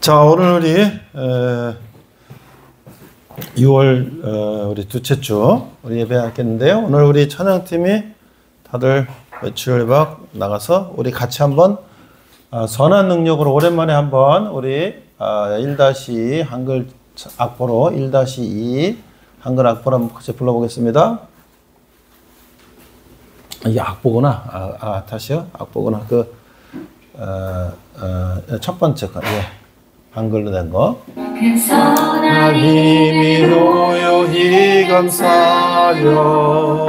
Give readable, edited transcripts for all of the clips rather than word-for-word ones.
자, 오늘 우리 6월 우리 둘째 주 우리 예배하겠는데요. 오늘 우리 찬양팀이 다들 외출박 나가서 우리 같이 한번 선한 능력으로 오랜만에 한번 우리 1-2 한글 악보로 1-2 한글 악보로 한번 같이 불러보겠습니다. 이게 악보구나. 다시요. 악보구나. 첫 번째 거. 예. 한글로 된 거. 하나님이 노여히 감사하여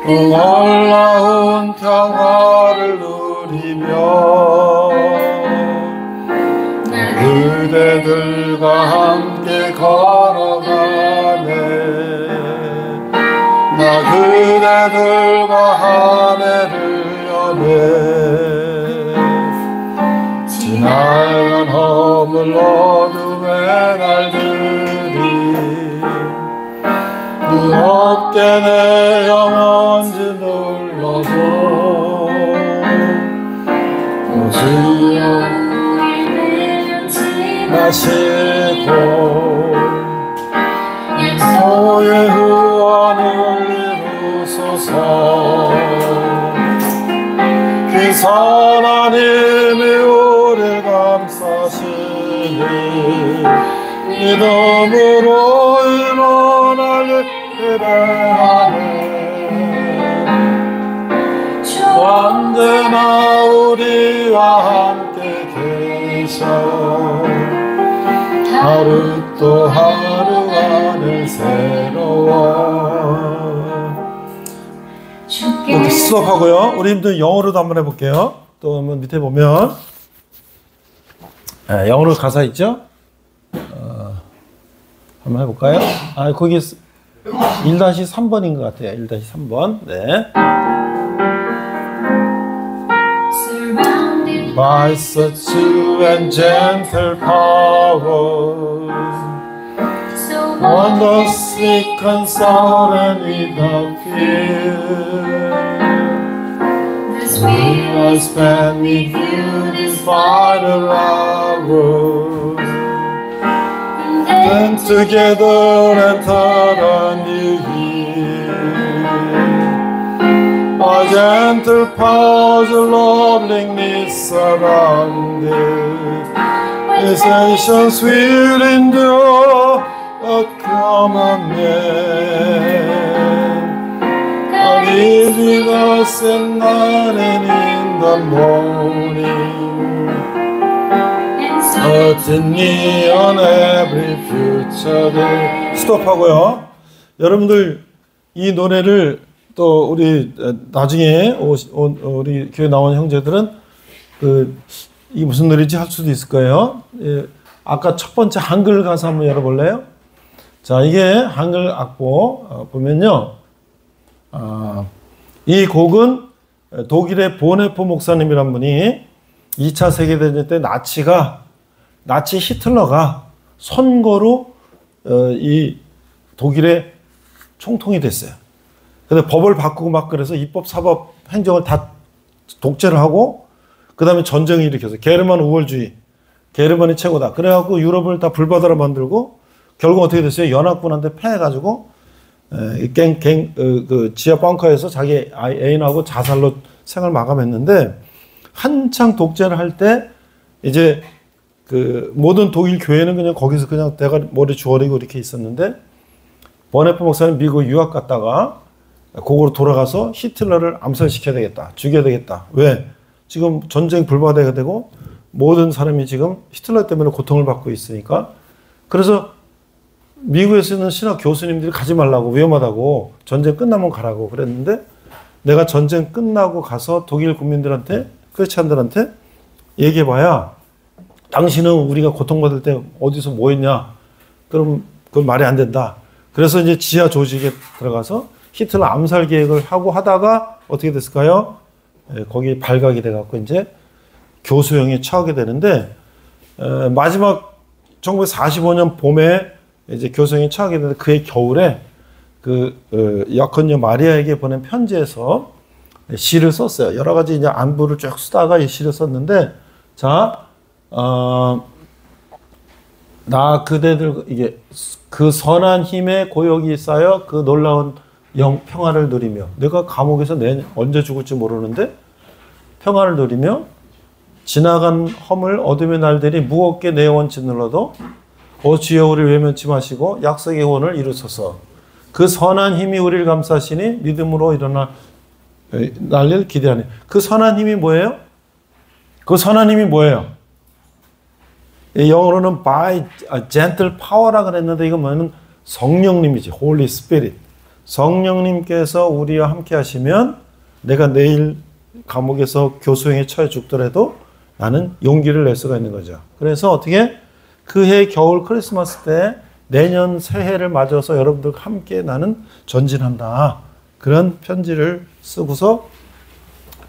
놀라운 평화를 누리며 그대들과 함께 걸어가네. 나 그대들과 한 해를 여네. 지나간 허물 어둠의 날들이 무겁게 내 영혼 짓눌러도 주여 마시고 소의 후원을 이루소서. 그 선하님이 우리를 감싸시니 믿음으로 일어나길 기대하네. 주 언제나 우리와 함께 계셔 하루 또 하루 안에 새로워. 이렇게 스톱하고요. 우리 힘든 영어로도 한번 해볼게요. 또 한번 밑에 보면 영어로 가사 있죠? 한번 해볼까요? 거기 1-3번인 것 같아요. 1-3번. 네. By such true and gentle power, wondrously console and without fear, we will spend with you this final hour, then together enter a new year. By gentle powers of loveliness surrounded, these nations will endure a common man. God is with us at night and in the morning, certainly on every future day. 스톱하고요. 여러분들 이 노래를 또 우리 나중에 우리 교회 나온 형제들은 이게 무슨 노래인지 할 수도 있을 거예요. 예, 아까 첫 번째 한글 가사 한번 열어볼래요? 자, 이게 한글 악보 보면요. 이 곡은 독일의 보네포 목사님이란 분이 2차 세계대전 때 나치 히틀러가 선거로 이 독일의 총통이 됐어요. 근데 법을 바꾸고 막 그래서 입법, 사법, 행정을 다 독재를 하고 그 다음에 전쟁을 일으켜서 게르만 우월주의, 게르만이 최고다. 그래갖고 유럽을 다 불바다로 만들고 결국 어떻게 됐어요? 연합군한테 패해가지고 지하 벙커에서 자기 애인하고 자살로 생을 마감했는데, 한창 독재를 할 때 이제 모든 독일 교회는 그냥 거기서 그냥 내가 머리 주워리고 이렇게 있었는데, 버네포 목사님 미국 유학 갔다가 거기로 돌아가서 히틀러를 암살시켜야 되겠다, 죽여야 되겠다. 왜? 지금 전쟁 불바다가 되고 모든 사람이 지금 히틀러 때문에 고통을 받고 있으니까. 그래서 미국에 있는 신학 교수님들이 가지 말라고, 위험하다고, 전쟁 끝나면 가라고 그랬는데, 내가 전쟁 끝나고 가서 독일 국민들한테, 크리스찬들한테 얘기해봐야 당신은 우리가 고통받을 때 어디서 뭐 했냐? 그럼 그건 말이 안 된다. 그래서 이제 지하 조직에 들어가서 히틀러 암살 계획을 하고 하다가 어떻게 됐을까요? 거기 발각이 돼갖고 이제 교수형에 처하게 되는데, 마지막 1945년 봄에 이제 교수형에 처하게 되는데, 그해 겨울에 여컨녀 마리아에게 보낸 편지에서 시를 썼어요. 여러 가지 이제 안부를 쭉 쓰다가 이 시를 썼는데, 자, 나 그대들 이게 그 선한 힘에 고역이 쌓여 그 놀라운 평화를 누리며 내가 감옥에서 언제 죽을지 모르는데 평화를 누리며 지나간 허물 어둠의 날들이 무겁게 내 영혼 짓눌러도 오 주여 우리를 외면치 마시고 약속의 원을 이루소서. 그 선한 힘이 우리를 감싸시니 믿음으로 일어나 날릴 기대하니. 그 선한 힘이 뭐예요? 그 선한 힘이 뭐예요? 영어로는 by gentle power라 그랬는데 이건 뭐냐면 성령님이지. Holy Spirit. 성령님께서 우리와 함께 하시면 내가 내일 감옥에서 교수형에 처해 죽더라도 나는 용기를 낼 수가 있는 거죠. 그래서 어떻게 그해 겨울 크리스마스 때 내년 새해를 맞아서 여러분들과 함께 나는 전진한다. 그런 편지를 쓰고서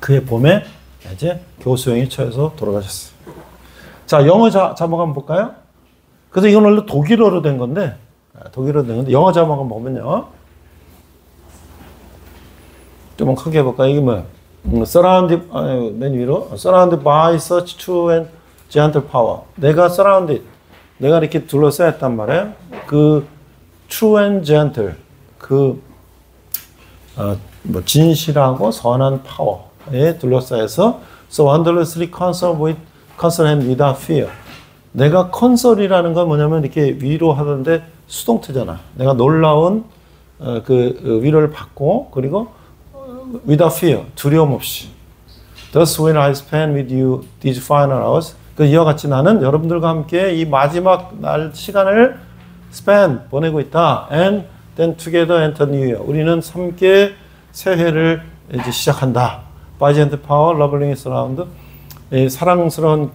그해 봄에 이제 교수형에 처해서 돌아가셨어요. 자, 영어 자막 한번 볼까요? 그래서 이건 원래 독일어로 된 건데, 영어 자막 한번 보면요. 좀 크게 해볼까요? 이게 뭐야? Surrounded, 맨 위로. Surrounded by such true and gentle power. 내가 surrounded, 내가 이렇게 둘러싸였단 말이에요. 그 true and gentle, 진실하고 선한 파워에 둘러싸여서 so wondrously concerned and without fear. 내가 consol이라는 건 뭐냐면 이렇게 위로하는데 수동태잖아. 내가 놀라운 위로를 받고 그리고 without fear, 두려움 없이. Thus when I spend with you these final hours, 이와 같이 나는 여러분들과 함께 이 마지막 날 시간을 spend, 보내고 있다. And then together enter new year. 우리는 함께 새해를 이제 시작한다. By gentle power, loving surround. 사랑스러운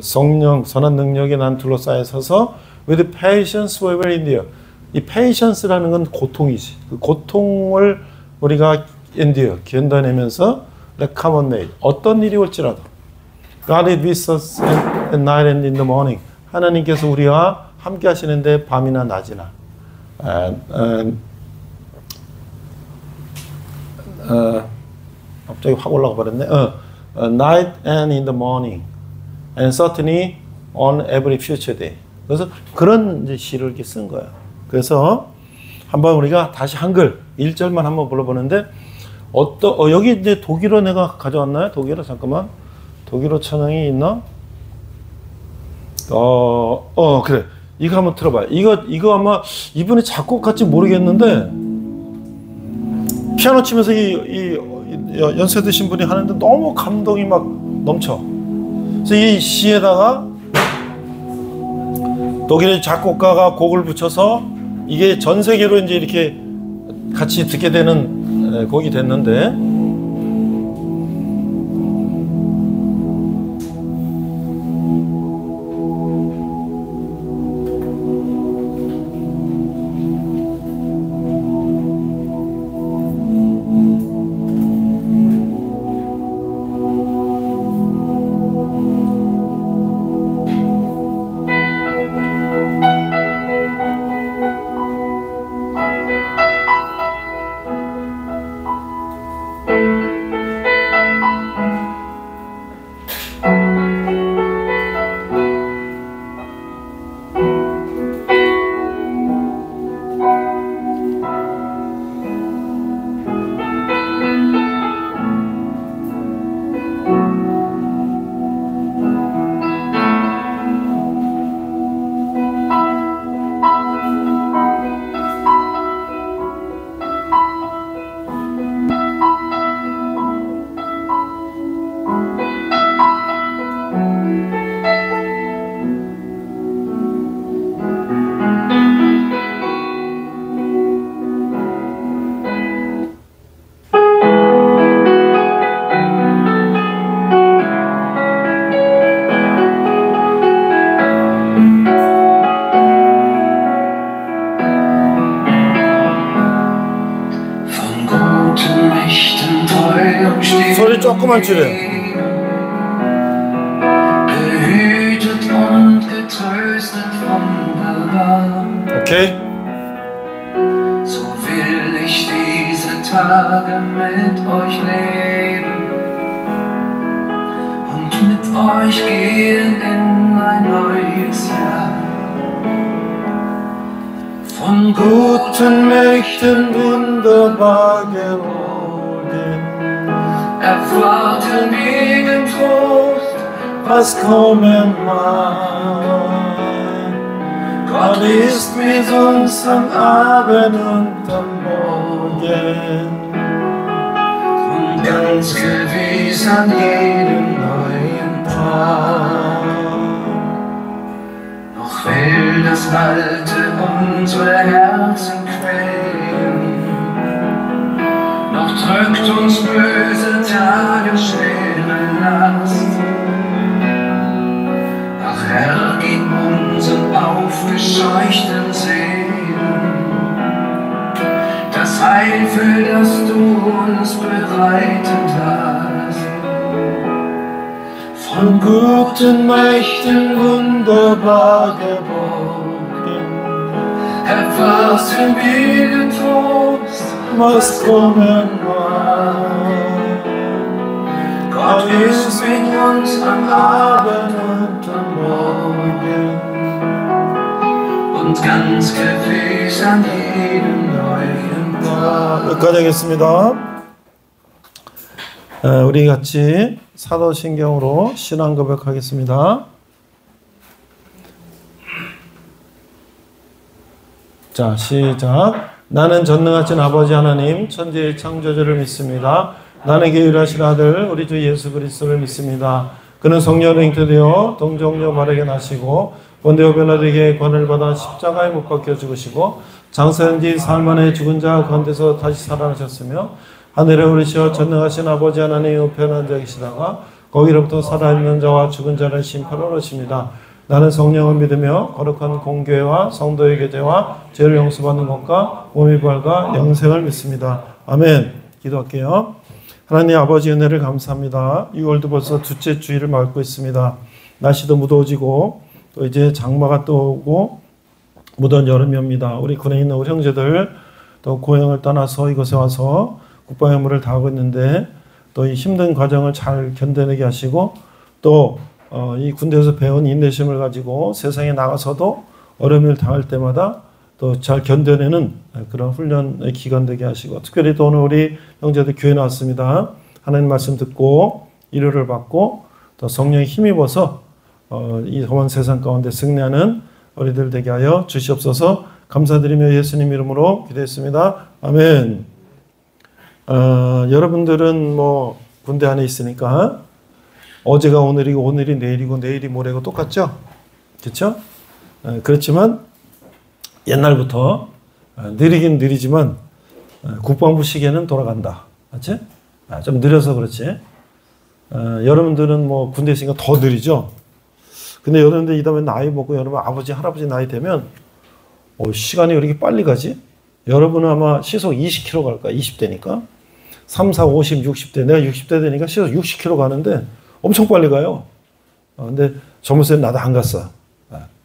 성령, 선한 능력에 난 둘러싸여 서서 with patience we will endure. 이 patience라는 건 고통이지. 그 고통을 우리가 endure, 견뎌내면서 let common day. 어떤 일이 올지라도 God is with us at night and in the morning. 하나님께서 우리와 함께 하시는데 밤이나 낮이나 갑자기 확 올라가 버렸네. Night and in the morning and certainly on every future day. 그래서 그런 이제 시를 이렇게 쓴 거예요. 그래서 한번 우리가 다시 한글 1절만 한번 불러보는데 여기 이제 독일어 내가 가져왔나요? 독일어 잠깐만. 독일어 찬양이 있나? 그래. 이거 한번 들어봐요. 이거 아마 이분이 작곡할지 모르겠는데 피아노 치면서 이 연세 드신 분이 하는데 너무 감동이 막 넘쳐. 그래서 이 시에다가 독일의 작곡가가 곡을 붙여서 이게 전 세계로 이제 이렇게 같이 듣게 되는 곡이 됐는데 소리 조금만 줄여요. 오케이. So will ich diese Tage mit euch leben und mit euch gehen in ein neues Jahr. Von guten Mächten wunderbar geborgen, erwarten wir den Trost, was kommen mag. Gott ist mit uns am Abend und am Morgen, und ganz gewiss an jedem neuen Tag. Noch will das Alte unsere Herzen quälen, noch drückt uns böse Tage schwere Last. Ach Herr, gib unseren aufgescheuchten Seelen das Heil, für das du uns bereitet hast. von guten Mächten wunderbar geborgen, Erwarten wir den Trost, was kommen mag. Gott ist mit uns am Abend und am Morgen, und ganz gewiss an jedem neuen Tag. 여기까지 하겠습니다. 우리 같이 사도신경으로 신앙 고백하겠습니다. 자, 시작. 나는 전능하신 아버지 하나님, 천지의 창조주를 믿습니다. 나는 유일하신 아들, 우리 주 예수 그리스도를 믿습니다. 그는 성령으로 잉태되어 동정녀 마리아에게 나시고 본디오 빌라도에게 권을 받아 십자가에 못 박혀 죽으시고 장사한 지 사흘 만에 죽은 자 가운데서 다시 살아나셨으며 하늘에 오르시어 전능하신 아버지 하나님의 우편에 앉아 계시다가 거기로부터 살아있는 자와 죽은 자를 심판하러 오십니다. 나는 성령을 믿으며 거룩한 공교회와 성도의 교제와 죄를 용서받는 것과 몸의 부활과 영생을 믿습니다. 아멘. 기도할게요. 하나님 아버지 은혜를 감사합니다. 6월도 벌써 둘째 주일을 맞고 있습니다. 날씨도 무더워지고 또 이제 장마가 또 오고 무더운 여름이 옵니다. 우리 군에 있는 우리 형제들 또 고향을 떠나서 이곳에 와서 국방의 의무를 다하고 있는데 또 이 힘든 과정을 잘 견뎌내게 하시고 또 이 군대에서 배운 인내심을 가지고 세상에 나가서도 어려움을 당할 때마다 또 잘 견뎌내는 그런 훈련의 기간 되게 하시고 특별히 또 오늘 우리 형제들 교회 나왔습니다. 하나님 말씀 듣고 위로를 받고 또 성령에 힘입어서 이 험한 세상 가운데 승리하는 우리들 되게 하여 주시옵소서. 감사드리며 예수님 이름으로 기도했습니다. 아멘. 여러분들은 뭐 군대 안에 있으니까 어제가 오늘이고 오늘이 내일이고 내일이 모레고 똑같죠? 그렇죠? 그렇지만 옛날부터 느리긴 느리지만 국방부 시계는 돌아간다. 맞지? 좀 느려서 그렇지. 여러분들은 뭐 군대 있으니까 더 느리죠? 근데 여러분들 이 다음에 나이 먹고 여러분 아버지 할아버지 나이 되면 시간이 왜 이렇게 빨리 가지? 여러분은 아마 시속 20km 갈 거야. 20대니까. 3, 4, 50, 60대. 내가 60대 되니까 시속 60km 가는데 엄청 빨리 가요. 근데 젊었을 때 나도 안 갔어.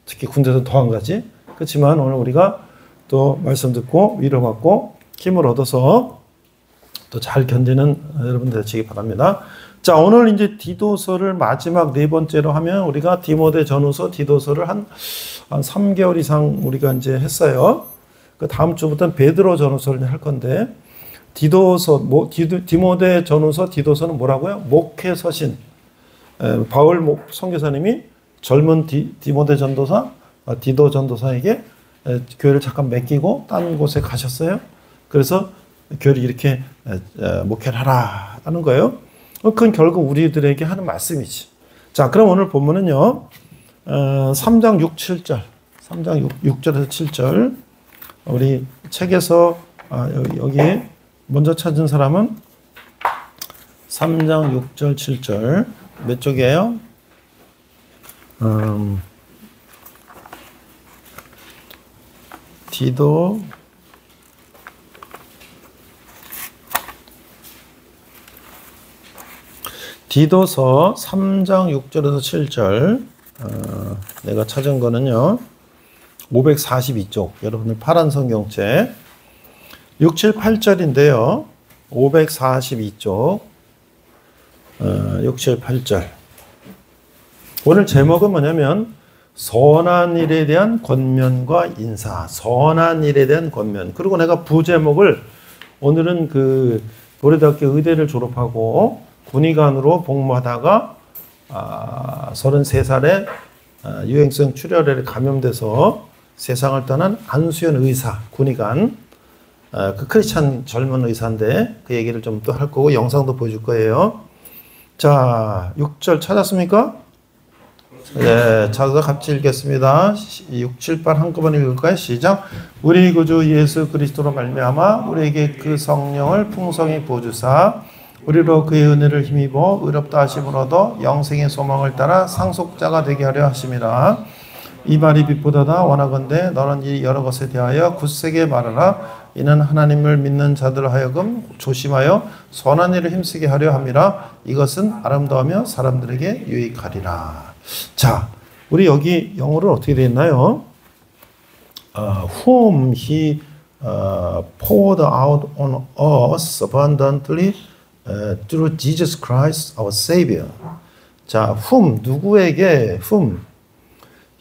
특히 군대에서 더 안 가지. 그렇지만 오늘 우리가 또 말씀 듣고 위로받고 힘을 얻어서 또 잘 견디는 여러분들 되시기 바랍니다. 자, 오늘 이제 디도서를 마지막 네 번째로 하면 우리가 디모데 전후서 디도서를 한 3개월 이상 우리가 이제 했어요. 그 다음 주부터는 베드로 전후서를 할 건데 디도서, 디모데 전후서 디도서는 뭐라고요? 목회 서신. 바울 선교사님이 젊은 디모데 전도사, 디도 전도사에게 교회를 잠깐 맡기고 딴 곳에 가셨어요. 그래서 교회를 이렇게 목회를 하라 하는 거예요. 그건 결국 우리들에게 하는 말씀이지. 자, 그럼 오늘 본문은요. 3장 6, 7절. 3장 6절에서 7절. 우리 책에서 여기 먼저 찾은 사람은 3장 6절 7절 몇 쪽이에요? 디도서 3장 6절에서 7절 내가 찾은 거는요 542쪽 여러분들 파란 성경책 6, 7, 8절인데요 542쪽 6, 7, 8절 오늘 제목은 뭐냐면 선한 일에 대한 권면과 인사. 선한 일에 대한 권면. 그리고 내가 부제목을 오늘은 그 고려대학교 의대를 졸업하고 군의관으로 복무하다가 33살에 유행성 출혈에 감염돼서 세상을 떠난 안수현 의사, 군의관. 그 크리스찬 젊은 의사인데 그 얘기를 좀 또 할 거고 영상도 보여줄 거예요. 자, 6절 찾았습니까? 네, 찾아서 같이 읽겠습니다. 6, 7, 8 한꺼번에 읽을까요? 시작. 우리 구주 예수 그리스도로 말미암아 우리에게 그 성령을 풍성히 부어주사 우리로 그의 은혜를 힘입어 의롭다 하심으로도 영생의 소망을 따라 상속자가 되게 하려 하심이라. 이 말이 빛보다다 원하건대 너는 이 여러 것에 대하여 굳세게 말하라. 이는 하나님을 믿는 자들 하여금 조심하여 선한 일을 힘쓰게 하려 함이라. 이것은 아름다우며 사람들에게 유익하리라. 자, 우리 여기 영어로 어떻게 되어 있나요? Whom he poured out on us abundantly through Jesus Christ our Savior. 자, whom 누구에게 whom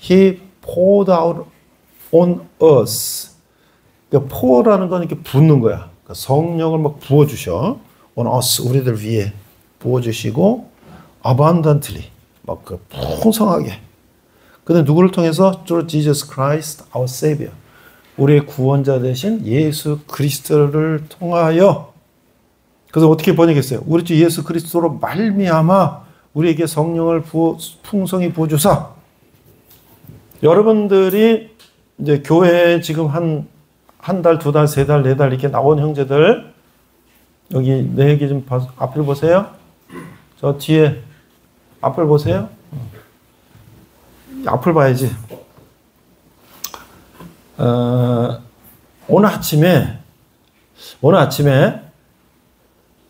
he poured out on us. 그러니까 pour라는 건 이렇게 붓는 거야. 그러니까 성령을 막 부어 주셔. on us 우리들 위에 부어 주시고 abundantly 막 그 풍성하게. 근데 누구를 통해서? through Jesus Christ our Savior. 우리의 구원자 되신 예수 그리스도를 통하여. 그래서 어떻게 번역했어요? 우리 주 예수 그리스도로 말미암아 우리에게 성령을 풍성히 부어 주사. 여러분들이 이제 교회에 지금 한 달, 두 달, 세 달, 네 달 이렇게 나온 형제들 여기 내 얘기 좀 앞을 보세요. 저 뒤에 앞을 보세요. 앞을 봐야지. 오늘 아침에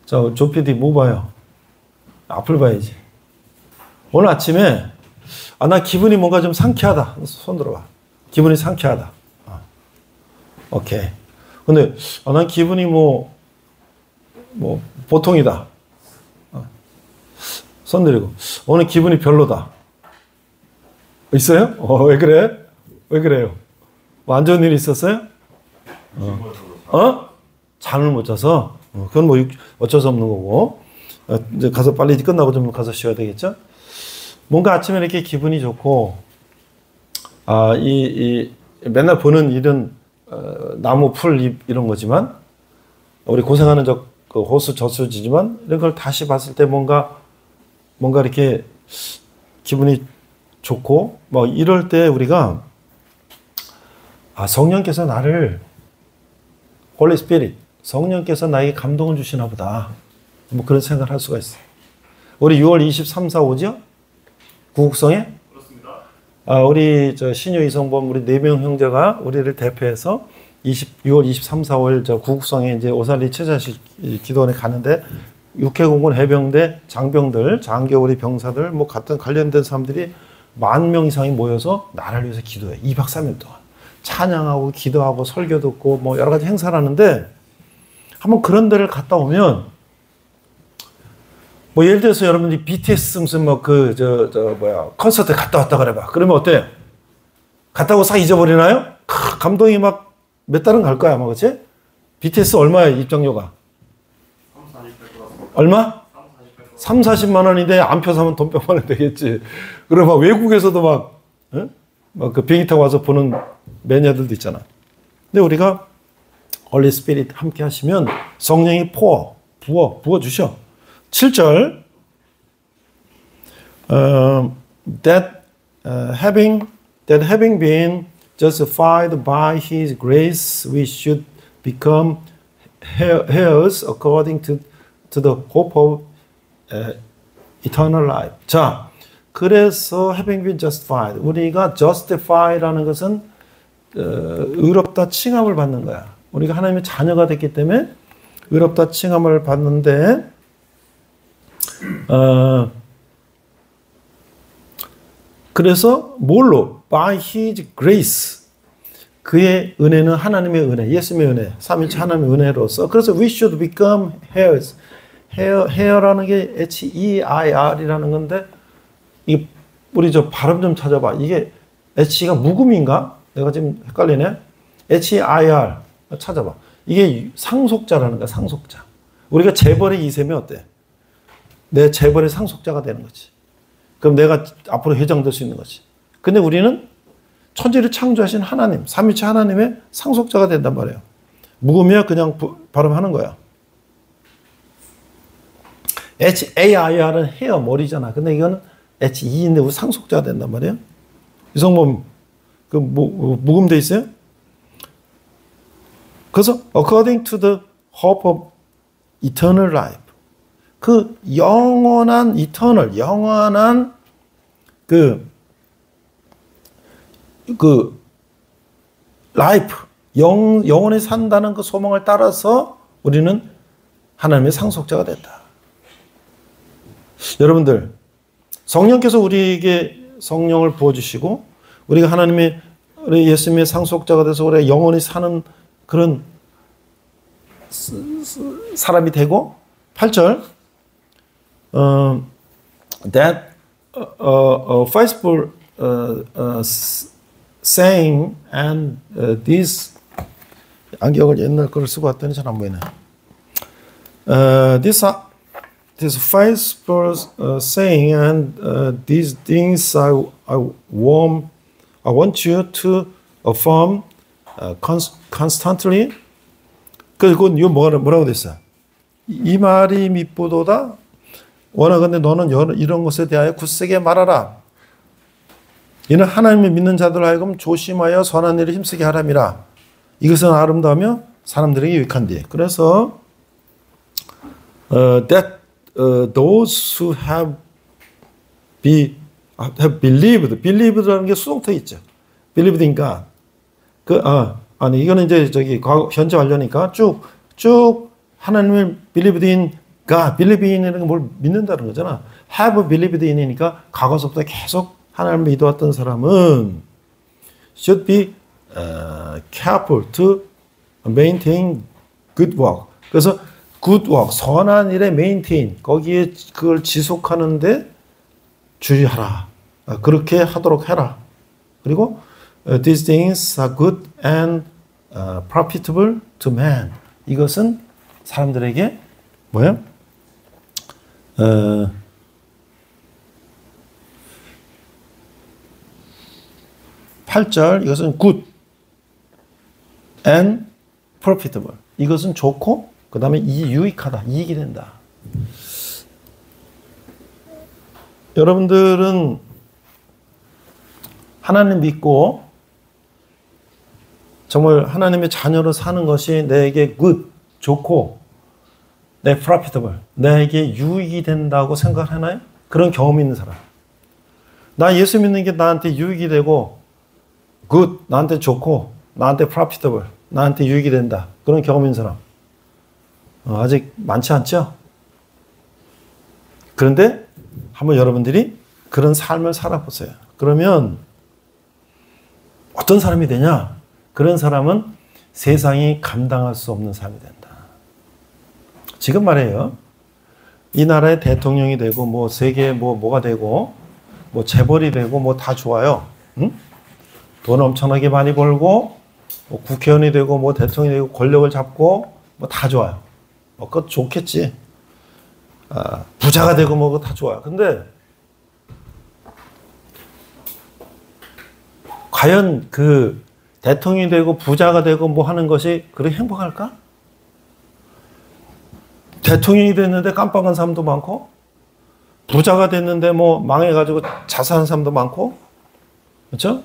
저 조피디 뭐 봐요? 앞을 봐야지. 오늘 아침에 나 기분이 뭔가 좀 상쾌하다. 손 들어봐. 기분이 상쾌하다. 오케이. 근데 난 기분이 뭐 보통이다. 손 들이고 오늘 기분이 별로다. 있어요? 왜 그래? 왜 그래요? 뭐 안 좋은 일이 있었어요? 잠을 못 자서? 그건 뭐 어쩔 수 없는 거고. 이제 가서 빨리 끝나고 좀 가서 쉬어야 되겠죠? 뭔가 아침에 이렇게 기분이 좋고, 맨날 보는 일은, 나무, 풀, 이런 거지만, 우리 고생하는 그 호수, 저수지지만, 이런 걸 다시 봤을 때 뭔가 이렇게 기분이 좋고, 뭐, 이럴 때 우리가, 성령께서 나를, Holy Spirit, 성령께서 나에게 감동을 주시나 보다. 뭐 그런 생각을 할 수가 있어. 우리 6월 23, 4 오죠? 구국성에? 그렇습니다. 우리 신유 이성범 우리 4명 형제가 우리를 대표해서 6월 23, 4월 구국성에 이제 오살리 최자식 기도원에 가는데 육해공군 해병대 장병들, 장교우리 병사들 뭐 같은 관련된 사람들이 10,000명 이상이 모여서 나라를 위해서 기도해. 2박 3일 동안. 찬양하고 기도하고 설교 듣고 뭐 여러 가지 행사를 하는데 한번 그런 데를 갔다 오면 뭐 예를 들어서 여러분들이 BTS 무슨 뭐 콘서트 갔다 왔다 그래봐. 그러면 어때요? 갔다 오고 싹 잊어버리나요? 감동이 막 몇 달은 갈 거야 아마. 그치? BTS 얼마야 입장료가? 3, 40 얼마? 3, 40만 원인데 안표 사면 돈 100만 원 되겠지. 그럼 막 외국에서도 막 그 비행기 타고 와서 보는 매니아들도 있잖아. 근데 우리가 Holy Spirit 함께 하시면 성령이 부어 주셔. 7절 having been justified by His grace, we should become heirs according to the hope of eternal life. 자, 그래서 having been justified, 우리가 justify라는 것은 의롭다 칭함을 받는 거야. 우리가 하나님의 자녀가 됐기 때문에 의롭다 칭함을 받는데 그래서 뭘로? By His grace. 그의 은혜는 하나님의 은혜, 예수님의 은혜, 삼위일체 하나님의 은혜로서. 그래서 we should become heirs. heir라는 게 H-E-I-R이라는 건데 이게 우리 저 발음 좀 찾아봐. 이게 H가 묵음인가? 내가 지금 헷갈리네. HIR 찾아봐. 이게 상속자라는 거야. 상속자. 우리가 재벌의 2세면 어때? 내 재벌의 상속자가 되는 거지. 그럼 내가 앞으로 회장될 수 있는 거지. 근데 우리는 천지를 창조하신 하나님, 삼위체 하나님의 상속자가 된단 말이에요. 묵으면 그냥 발음하는 거야. HAIR은 헤어, 머리잖아. 근데 이거는 HE인데 우리 상속자가 된단 말이에요. 이성범, 묵음돼 있어요? 그래서 according to the hope of eternal life. 그 영원한 eternal, 영원한 life, 영원히 산다는 그 소망을 따라서 우리는 하나님의 상속자가 된다. 여러분들, 성령께서 우리에게 성령을 부어주시고 우리가 하나님의 우리 예수님의 상속자가 돼서 우리가 영원히 사는 그런 사람이 되고 8절 that faithful saying and this 안경을 옛날 거를 쓰고 왔더니 잘 안 보이네. This faithful saying and these things I want you to affirm constantly. 그리고 이거 뭐라고 됐어? 이 말이 미쁘도다. 원하건대 너는 이런 것에 대하여 굳세게 말하라. 이는 하나님을 믿는 자들 하여금 조심하여 선한 일을 힘쓰게 하람이라. 이것은 아름다우며 사람들에게 유익한데. 그래서 that those who have believed라는 게 수동태 있죠. believed in God. 아니 이거는 이제 현재 완료니까 쭉 하나님을 believed in God, believe in이라는 건 뭘 믿는다는 거잖아. have believed in이니까 과거서부터 계속 하나님을 믿어왔던 사람은 should be careful to maintain good work. 그래서 good work, 선한 일에 maintain, 거기에 그걸 지속하는데 주의하라. 그렇게 하도록 해라. 그리고 these things are good and profitable to man. 이것은 사람들에게 뭐야? 8절 이것은 good and profitable. 이것은 좋고 그 다음에 유익하다. 이익이 된다. 여러분들은 하나님 믿고 정말 하나님의 자녀로 사는 것이 내게 good, 좋고 내 profitable, 내게 유익이 된다고 생각하나요? 그런 경험이 있는 사람. 나 예수 믿는 게 나한테 유익이 되고 good, 나한테 좋고 나한테 profitable, 나한테 유익이 된다. 그런 경험 있는 사람. 아직 많지 않죠? 그런데 한번 여러분들이 그런 삶을 살아보세요. 그러면 어떤 사람이 되냐? 그런 사람은 세상이 감당할 수 없는 삶이 된다. 지금 말이에요. 이 나라의 대통령이 되고 뭐 세계 뭐가 되고 뭐 재벌이 되고 뭐 다 좋아요. 응? 돈 엄청나게 많이 벌고 뭐 국회의원이 되고 뭐 대통령이 되고 권력을 잡고 뭐 다 좋아요. 그것 좋겠지. 부자가 되고 뭐 다 좋아요. 근데 과연 그 대통령이 되고 부자가 되고 뭐 하는 것이 그렇게 행복할까? 대통령이 됐는데 깜빡한 사람도 많고 부자가 됐는데 뭐 망해가지고 자살한 사람도 많고 그렇죠?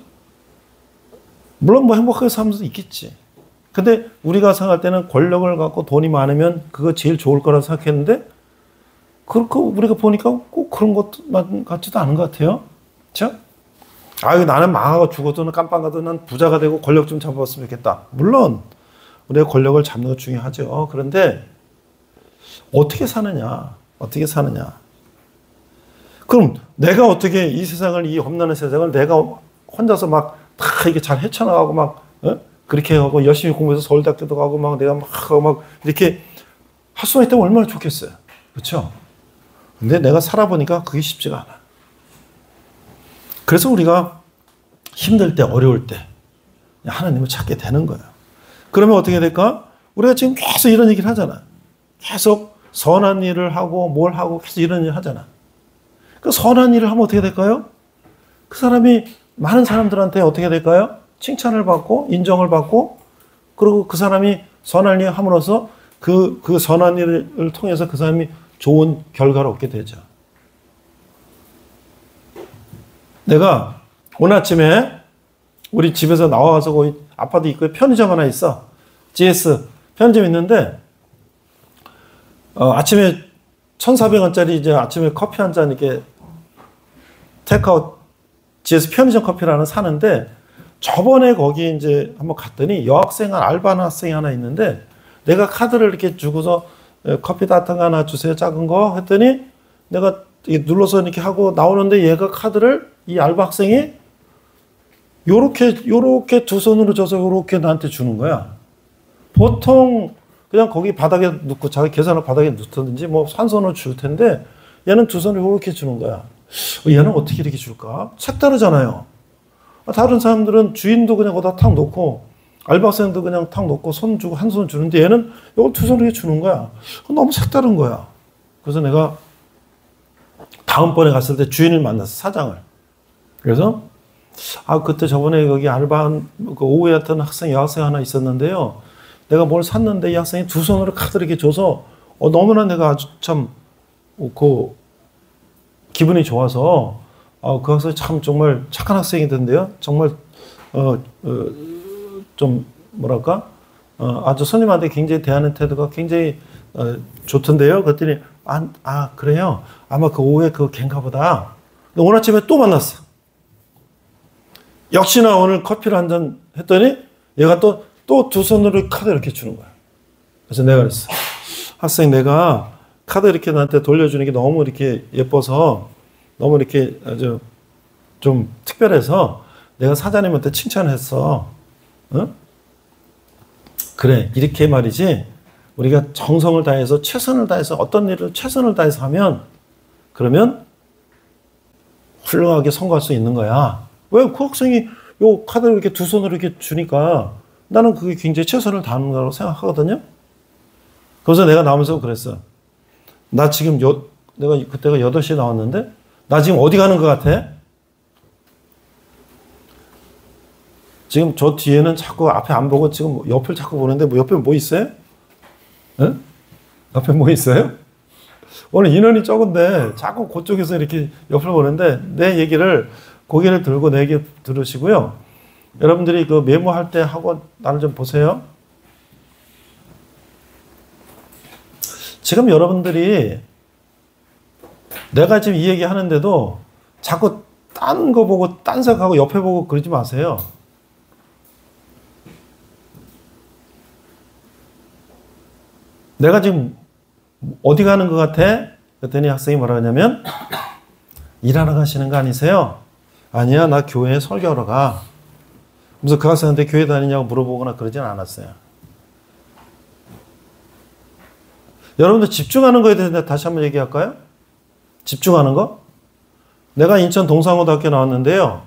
물론 뭐 행복하게 사는 사람도 있겠지. 근데 우리가 생각할 때는 권력을 갖고 돈이 많으면 그거 제일 좋을 거라고 생각했는데 그렇고 우리가 보니까 꼭 그런 것만 같지도 않은 것 같아요. 그렇죠? 나는 망하고 죽어도 깜빡하도 난 부자가 되고 권력 좀 잡았으면 좋겠다. 물론 우리가 권력을 잡는 것 중요하죠. 그런데 어떻게 사느냐? 어떻게 사느냐? 그럼 내가 어떻게 이 세상을, 이 험난한 세상을 내가 혼자서 막 다 이게 잘 헤쳐나가고 막 그렇게 하고 열심히 공부해서 서울대학교도 가고 막 내가 막 이렇게 할 수만 있다면 얼마나 좋겠어요. 그렇죠? 근데 내가 살아보니까 그게 쉽지가 않아. 그래서 우리가 힘들 때, 어려울 때 하나님을 찾게 되는 거예요. 그러면 어떻게 될까? 우리가 지금 계속 이런 얘기를 하잖아. 계속 선한 일을 하고 뭘 하고 계속 이런 일을 하잖아. 그 선한 일을 하면 어떻게 될까요? 그 사람이 많은 사람들한테 어떻게 될까요? 칭찬을 받고 인정을 받고 그리고 그 사람이 선한 일을 함으로써 그 선한 일을 통해서 그 사람이 좋은 결과를 얻게 되죠. 내가 오늘 아침에 우리 집에서 나와서 거기 아파트 입구에 편의점 하나 있어. GS 편의점 있는데 아침에 1,400원짜리 이제 아침에 커피 한 잔 이렇게 테이크아웃 GS 편의점 커피를 하나 사는데 저번에 거기 이제 한번 갔더니 여학생 알바하는 학생이 하나 있는데 내가 카드를 이렇게 주고서 커피 따뜻한 거 하나 주세요 작은 거 했더니 내가 눌러서 이렇게 하고 나오는데 얘가 카드를 이 알바 학생이 요렇게 두 손으로 줘서 요렇게 나한테 주는 거야. 보통 그냥 거기 바닥에 놓고 자기 계산을 바닥에 놓든지 뭐 한 손으로 줄 텐데 얘는 두 손으로 요렇게 주는 거야. 얘는 어떻게 이렇게 줄까? 색다르잖아요. 다른 사람들은 주인도 그냥 거기다 탁 놓고 알바생도 그냥 탁 놓고 손 주고 한 손 주는데 얘는 이걸 두 손으로 주는 거야. 너무 색다른 거야. 그래서 내가 다음번에 갔을 때 주인을 만났어. 사장을. 그래서 그때 저번에 여기 알바한 그 오후에 했던 여학생 하나 있었는데요. 내가 뭘 샀는데 이 학생이 두 손으로 카드를 이렇게 줘서 너무나 내가 아주 참 기분이 좋아서 그 학생이 참 정말 착한 학생이던데요. 정말 좀 뭐랄까 아주 손님한테 굉장히 대하는 태도가 굉장히 좋던데요. 그랬더니 그래요. 아마 그 오후에 그 걘가 보다. 오늘 아침에 또 만났어. 역시나 오늘 커피를 한 잔 했더니 얘가 또 두 손으로 카드 이렇게 주는 거야. 그래서 내가 그랬어. 학생 내가 카드 이렇게 나한테 돌려주는 게 너무 이렇게 예뻐서 너무 이렇게 아주 좀 특별해서 내가 사장님한테 칭찬을 했어. 응? 그래 이렇게 말이지 우리가 정성을 다해서 최선을 다해서 어떤 일을 최선을 다해서 하면 그러면 훌륭하게 성공할 수 있는 거야. 왜 그 학생이 요 카드를 이렇게 두 손으로 이렇게 주니까 나는 그게 굉장히 최선을 다하는 거라고 생각하거든요. 그래서 내가 나오면서 그랬어. 나 지금 내가 그때가 8시에 나왔는데 나 지금 어디 가는 것 같아? 지금 저 뒤에는 자꾸 앞에 안 보고 지금 옆을 자꾸 보는데 뭐 옆에 뭐 있어요? 응? 옆에 뭐 있어요? 오늘 인원이 적은데 자꾸 그쪽에서 이렇게 옆을 보는데 내 얘기를 고개를 들고 내 얘기 들으시고요. 여러분들이 그 메모할 때 하고 나를 좀 보세요. 지금 여러분들이 내가 지금 이 얘기 하는데도 자꾸 딴 거 보고 딴 생각하고 옆에 보고 그러지 마세요. 내가 지금 어디 가는 것 같아? 그랬더니 학생이 뭐라 하냐면 일하러 가시는 거 아니세요? 아니야 나 교회에 설교하러 가. 그래서 그 학생한테 교회 다니냐고 물어보거나 그러진 않았어요. 여러분들 집중하는 거에 대해서 다시 한번 얘기할까요? 집중하는 거? 내가 인천 동상고등학교 나왔는데요.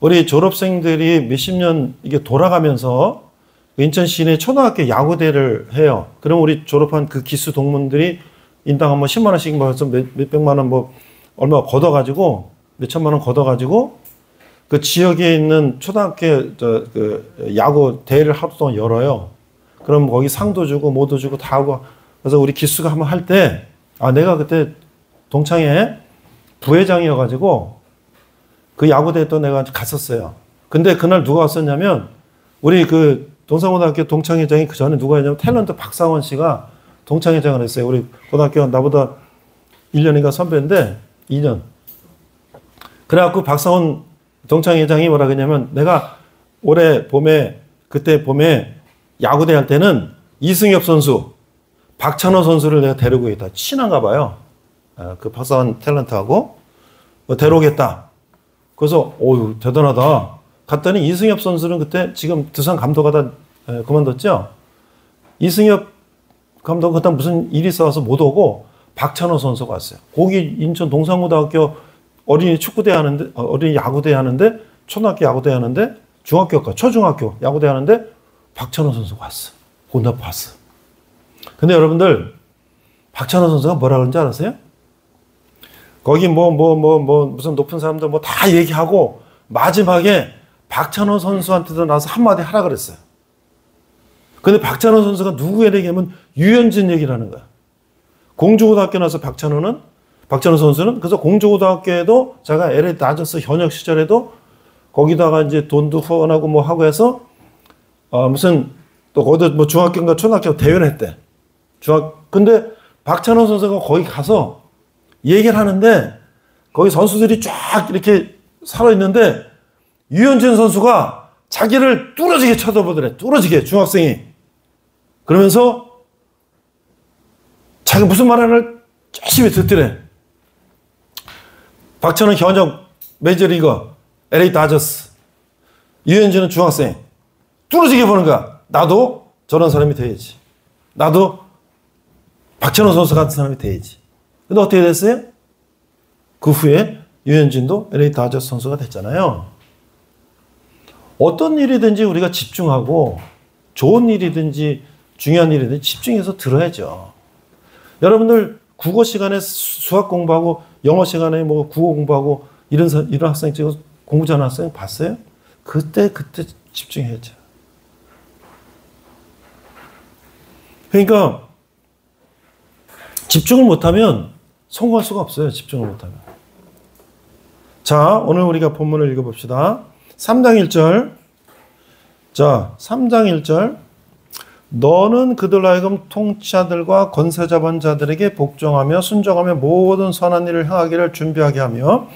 우리 졸업생들이 몇십 년 이게 돌아가면서 인천 시내 초등학교 야구대를 해요. 그럼 우리 졸업한 그 기수 동문들이 인당 한번 10만 원씩 모아서 몇백만 원 뭐 얼마 걷어가지고 몇천만 원 걷어가지고 그 지역에 있는 초등학교 그 야구 대회를 하루 동안 열어요. 그럼 거기 상도 주고 뭐도 주고 다 하고 그래서 우리 기수가 한번 할 때 내가 그때 동창회 부회장이어가지고 그 야구대회 또 내가 갔었어요. 근데 그날 누가 왔었냐면 우리 그 동상고등학교 동창회장이 그 전에 누가 했냐면 탤런트 박상원 씨가 동창회장을 했어요. 우리 고등학교 나보다 1년인가 선배인데 2년. 그래갖고 박상원 동창회장이 뭐라 그러냐면 내가 올해 봄에 그때 봄에 야구대 할 때는 이승엽 선수, 박찬호 선수를 내가 데리고 있다. 친한가 봐요. 그 박상원 탤런트하고 데려오겠다. 그래서 대단하다. 갔더니 이승엽 선수는 그때 지금 두산 감독하다 그만뒀죠. 이승엽 감독 그때 무슨 일이 있어서 못 오고 박찬호 선수가 왔어요. 거기 인천 동상고등학교 어린이 축구대 하는데, 어린이 야구대 하는데, 초등학교 야구대 하는데, 중학교과, 초중학교 야구대 하는데, 박찬호 선수가 왔어. 혼다 봤어. 근데 여러분들, 박찬호 선수가 뭐라 그런지 알았어요? 거기 무슨 높은 사람들 뭐 다 얘기하고, 마지막에 박찬호 선수한테도 나와서 한마디 하라 그랬어요. 근데 박찬호 선수가 누구에 얘기하면 유현진 얘기를 하는 거야. 공주고등학교 나서 박찬호 선수는 그래서 공주고등학교에도 제가 LA 다저스 현역 시절에도 거기다가 이제 돈도 후원하고 뭐 하고 해서 무슨 또 거기도 뭐 중학교인가 초등학교 대회를 했대. 근데 박찬호 선수가 거기 가서 얘기를 하는데 거기 선수들이 쫙 이렇게 살아 있는데 유현진 선수가 자기를 뚫어지게 쳐다보더래. 뚫어지게 중학생이. 그러면서 자기 무슨 말을 열심히 듣더래. 박찬호 현역 메이저리거 LA 다저스. 유현진은 중학생. 뚫어지게 보는 거야. 나도 저런 사람이 돼야지. 나도 박찬호 선수 같은 사람이 돼야지. 근데 어떻게 됐어요? 그 후에 유현진도 LA 다저스 선수가 됐잖아요. 어떤 일이든지 우리가 집중하고 좋은 일이든지 중요한 일이든지 집중해서 들어야죠. 여러분들 국어 시간에 수학 공부하고 영어 시간에 뭐 국어 공부하고 이런 학생 찍어서 공부 잘하는 학생 봤어요? 그때 집중해야죠. 그러니까 집중을 못하면 성공할 수가 없어요. 집중을 못하면. 자, 오늘 우리가 본문을 읽어봅시다. 3장 1절. 자, 3장 1절. 너는 그들로 하여금 통치자들과 권세 잡은 자들에게 복종하며 순종하며 모든 선한 일을 행하기를 준비하게 하며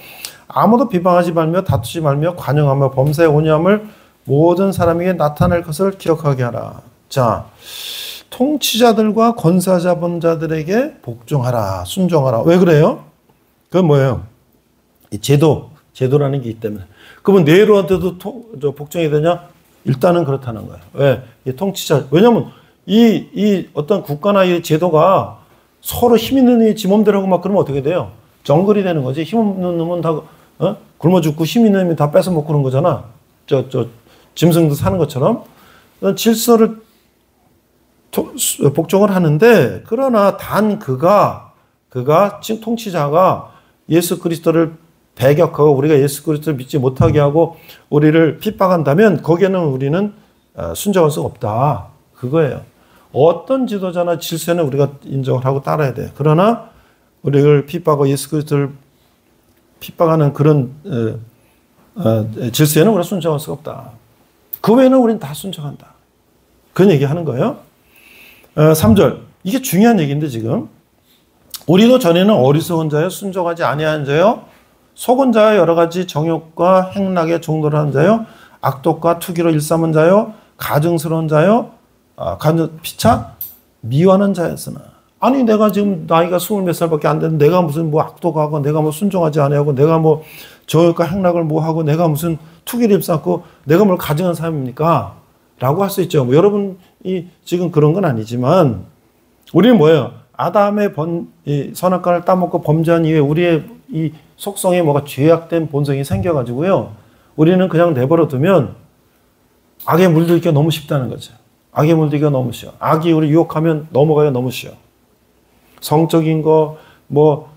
아무도 비방하지 말며 다투지 말며 관용하며 범사에 온유함을 모든 사람에게 나타낼 것을 기억하게 하라. 자, 통치자들과 권세 잡은 자들에게 복종하라. 순종하라. 왜 그래요? 그건 뭐예요? 이 제도라는 게 있기 때문에. 그러면 네로한테도 복종이 되냐? 일단은 그렇다는 거예요. 왜? 이 통치자. 왜냐면 이 어떤 국가나 이 제도가 서로 힘 있는 놈이 지 맘대로 하고 막 그러면 어떻게 돼요? 정글이 되는 거지. 힘 없는 놈은 다 굶어 죽고 힘 있는 놈이 다 뺏어 먹고 그런 거잖아. 짐승도 사는 것처럼. 질서를 복종을 하는데 그러나 단 그가 지금 통치자가 예수 그리스도를 배격하고 우리가 예수 그리스도를 믿지 못하게 하고 우리를 핍박한다면 거기에는 우리는 순종할 수가 없다. 그거예요. 어떤 지도자나 질서는 우리가 인정을 하고 따라야 돼. 그러나 우리를 핍박하고 예수 그리스도를 핍박하는 그런 질서에는 우리가 순종할 수가 없다. 그 외에는 우리는 다 순종한다. 그런 얘기하는 거예요. 3절. 이게 중요한 얘기인데 지금 우리도 전에는 어리석은 자여 순종하지 아니한 자여 속은 자여 여러 가지 정욕과 행락에 종도하는 자여 악독과 투기로 일삼은 자여 가증스러운 자여 피차 미워하는 자였으나 아니 내가 지금 나이가 20몇 살밖에 안 됐는데 내가 무슨 뭐 악독하고 내가 뭐 순종하지 아니하고 내가 뭐 정욕과 행락을 뭐 하고 내가 무슨 투기를 일삼고 내가 뭘 가증한 사람입니까? 라고 할 수 있죠. 뭐 여러분이 지금 그런 건 아니지만 우리는 뭐예요? 아담의 선악과를 따먹고 범죄한 이후에 우리의 이 속성에 뭐가 죄악된 본성이 생겨가지고요. 우리는 그냥 내버려 두면 악에 물들기가 너무 쉽다는 거죠. 악에 물들기가 너무 쉬워. 악이 우리 유혹하면 넘어가기가 너무 쉬워. 성적인 거, 뭐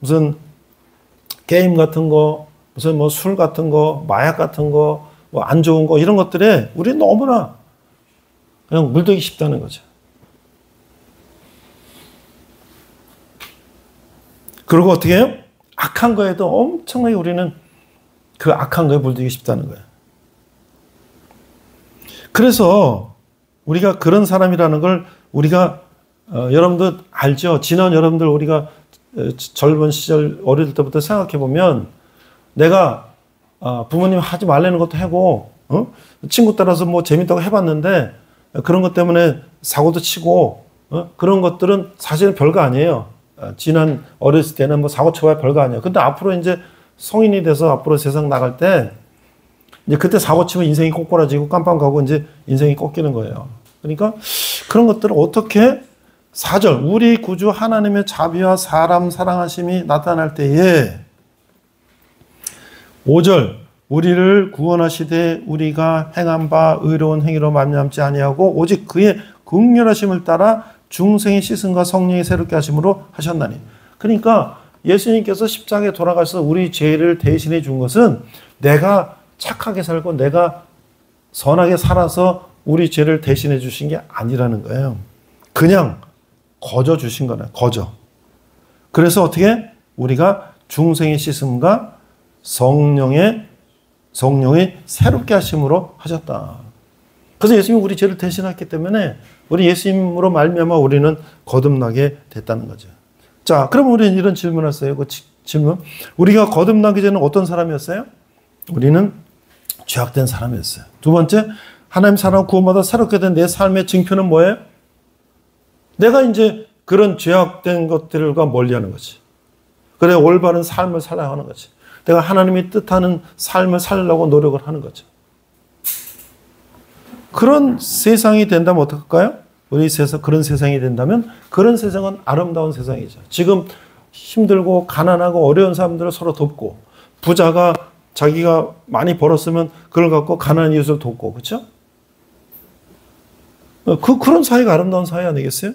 무슨 게임 같은 거, 무슨 뭐 술 같은 거, 마약 같은 거, 뭐 안 좋은 거 이런 것들에 우리는 너무나 그냥 물들기 쉽다는 거죠. 그리고 어떻게 해요? 악한 거에도 엄청나게 우리는 그 악한 거에 물들기 쉽다는 거예요. 그래서 우리가 그런 사람이라는 걸 우리가 여러분들 알죠? 지난 여러분들 우리가 젊은 시절 어릴 때부터 생각해 보면 내가 부모님 하지 말라는 것도 하고 친구 따라서 뭐 재밌다고 해봤는데 그런 것 때문에 사고도 치고 그런 것들은 사실은 별거 아니에요. 지난 어렸을 때는 뭐 사고 쳐봐야 별거 아니에요. 근데 앞으로 이제 성인이 돼서 앞으로 세상 나갈 때 이제 그때 사고 치면 인생이 꼬꾸라지고 깜빵 가고 이제 인생이 꺾이는 거예요. 그러니까 그런 것들을 어떻게 4절 우리 구주 하나님의 자비와 사람 사랑하심이 나타날 때에 5절 우리를 구원하시되 우리가 행한 바 의로운 행위로 말미암지 아니하고 오직 그의 긍휼하심을 따라 중생의 씻음과 성령의 새롭게 하심으로 하셨나니. 그러니까 예수님께서 십자가에 돌아가서 우리 죄를 대신해 준 것은 내가 착하게 살고 내가 선하게 살아서 우리 죄를 대신해 주신 게 아니라는 거예요. 그냥 거저 주신 거네. 거저. 그래서 어떻게 우리가 중생의 씻음과 성령의 새롭게 하심으로 하셨다. 그래서 예수님이 우리 죄를 대신했기 때문에 우리 예수님으로 말미암아 우리는 거듭나게 됐다는 거죠. 자, 그럼 우리는 이런 질문을 했어요. 그 질문. 우리가 거듭나기 전에 어떤 사람이었어요? 우리는 죄악된 사람이었어요. 두 번째, 하나님 사람 구원받아 새롭게 된 내 삶의 증표는 뭐예요? 내가 이제 그런 죄악된 것들과 멀리하는 거지. 그래 올바른 삶을 살아야 하는 거지. 내가 하나님이 뜻하는 삶을 살려고 노력을 하는 거죠. 그런 세상이 된다면 어떨까요? 우리 세상 그런 세상이 된다면 그런 세상은 아름다운 세상이죠. 지금 힘들고 가난하고 어려운 사람들을 서로 돕고 부자가 자기가 많이 벌었으면 그걸 갖고 가난한 이웃을 돕고 그렇죠? 그런 사회가 아름다운 사회 아니겠어요?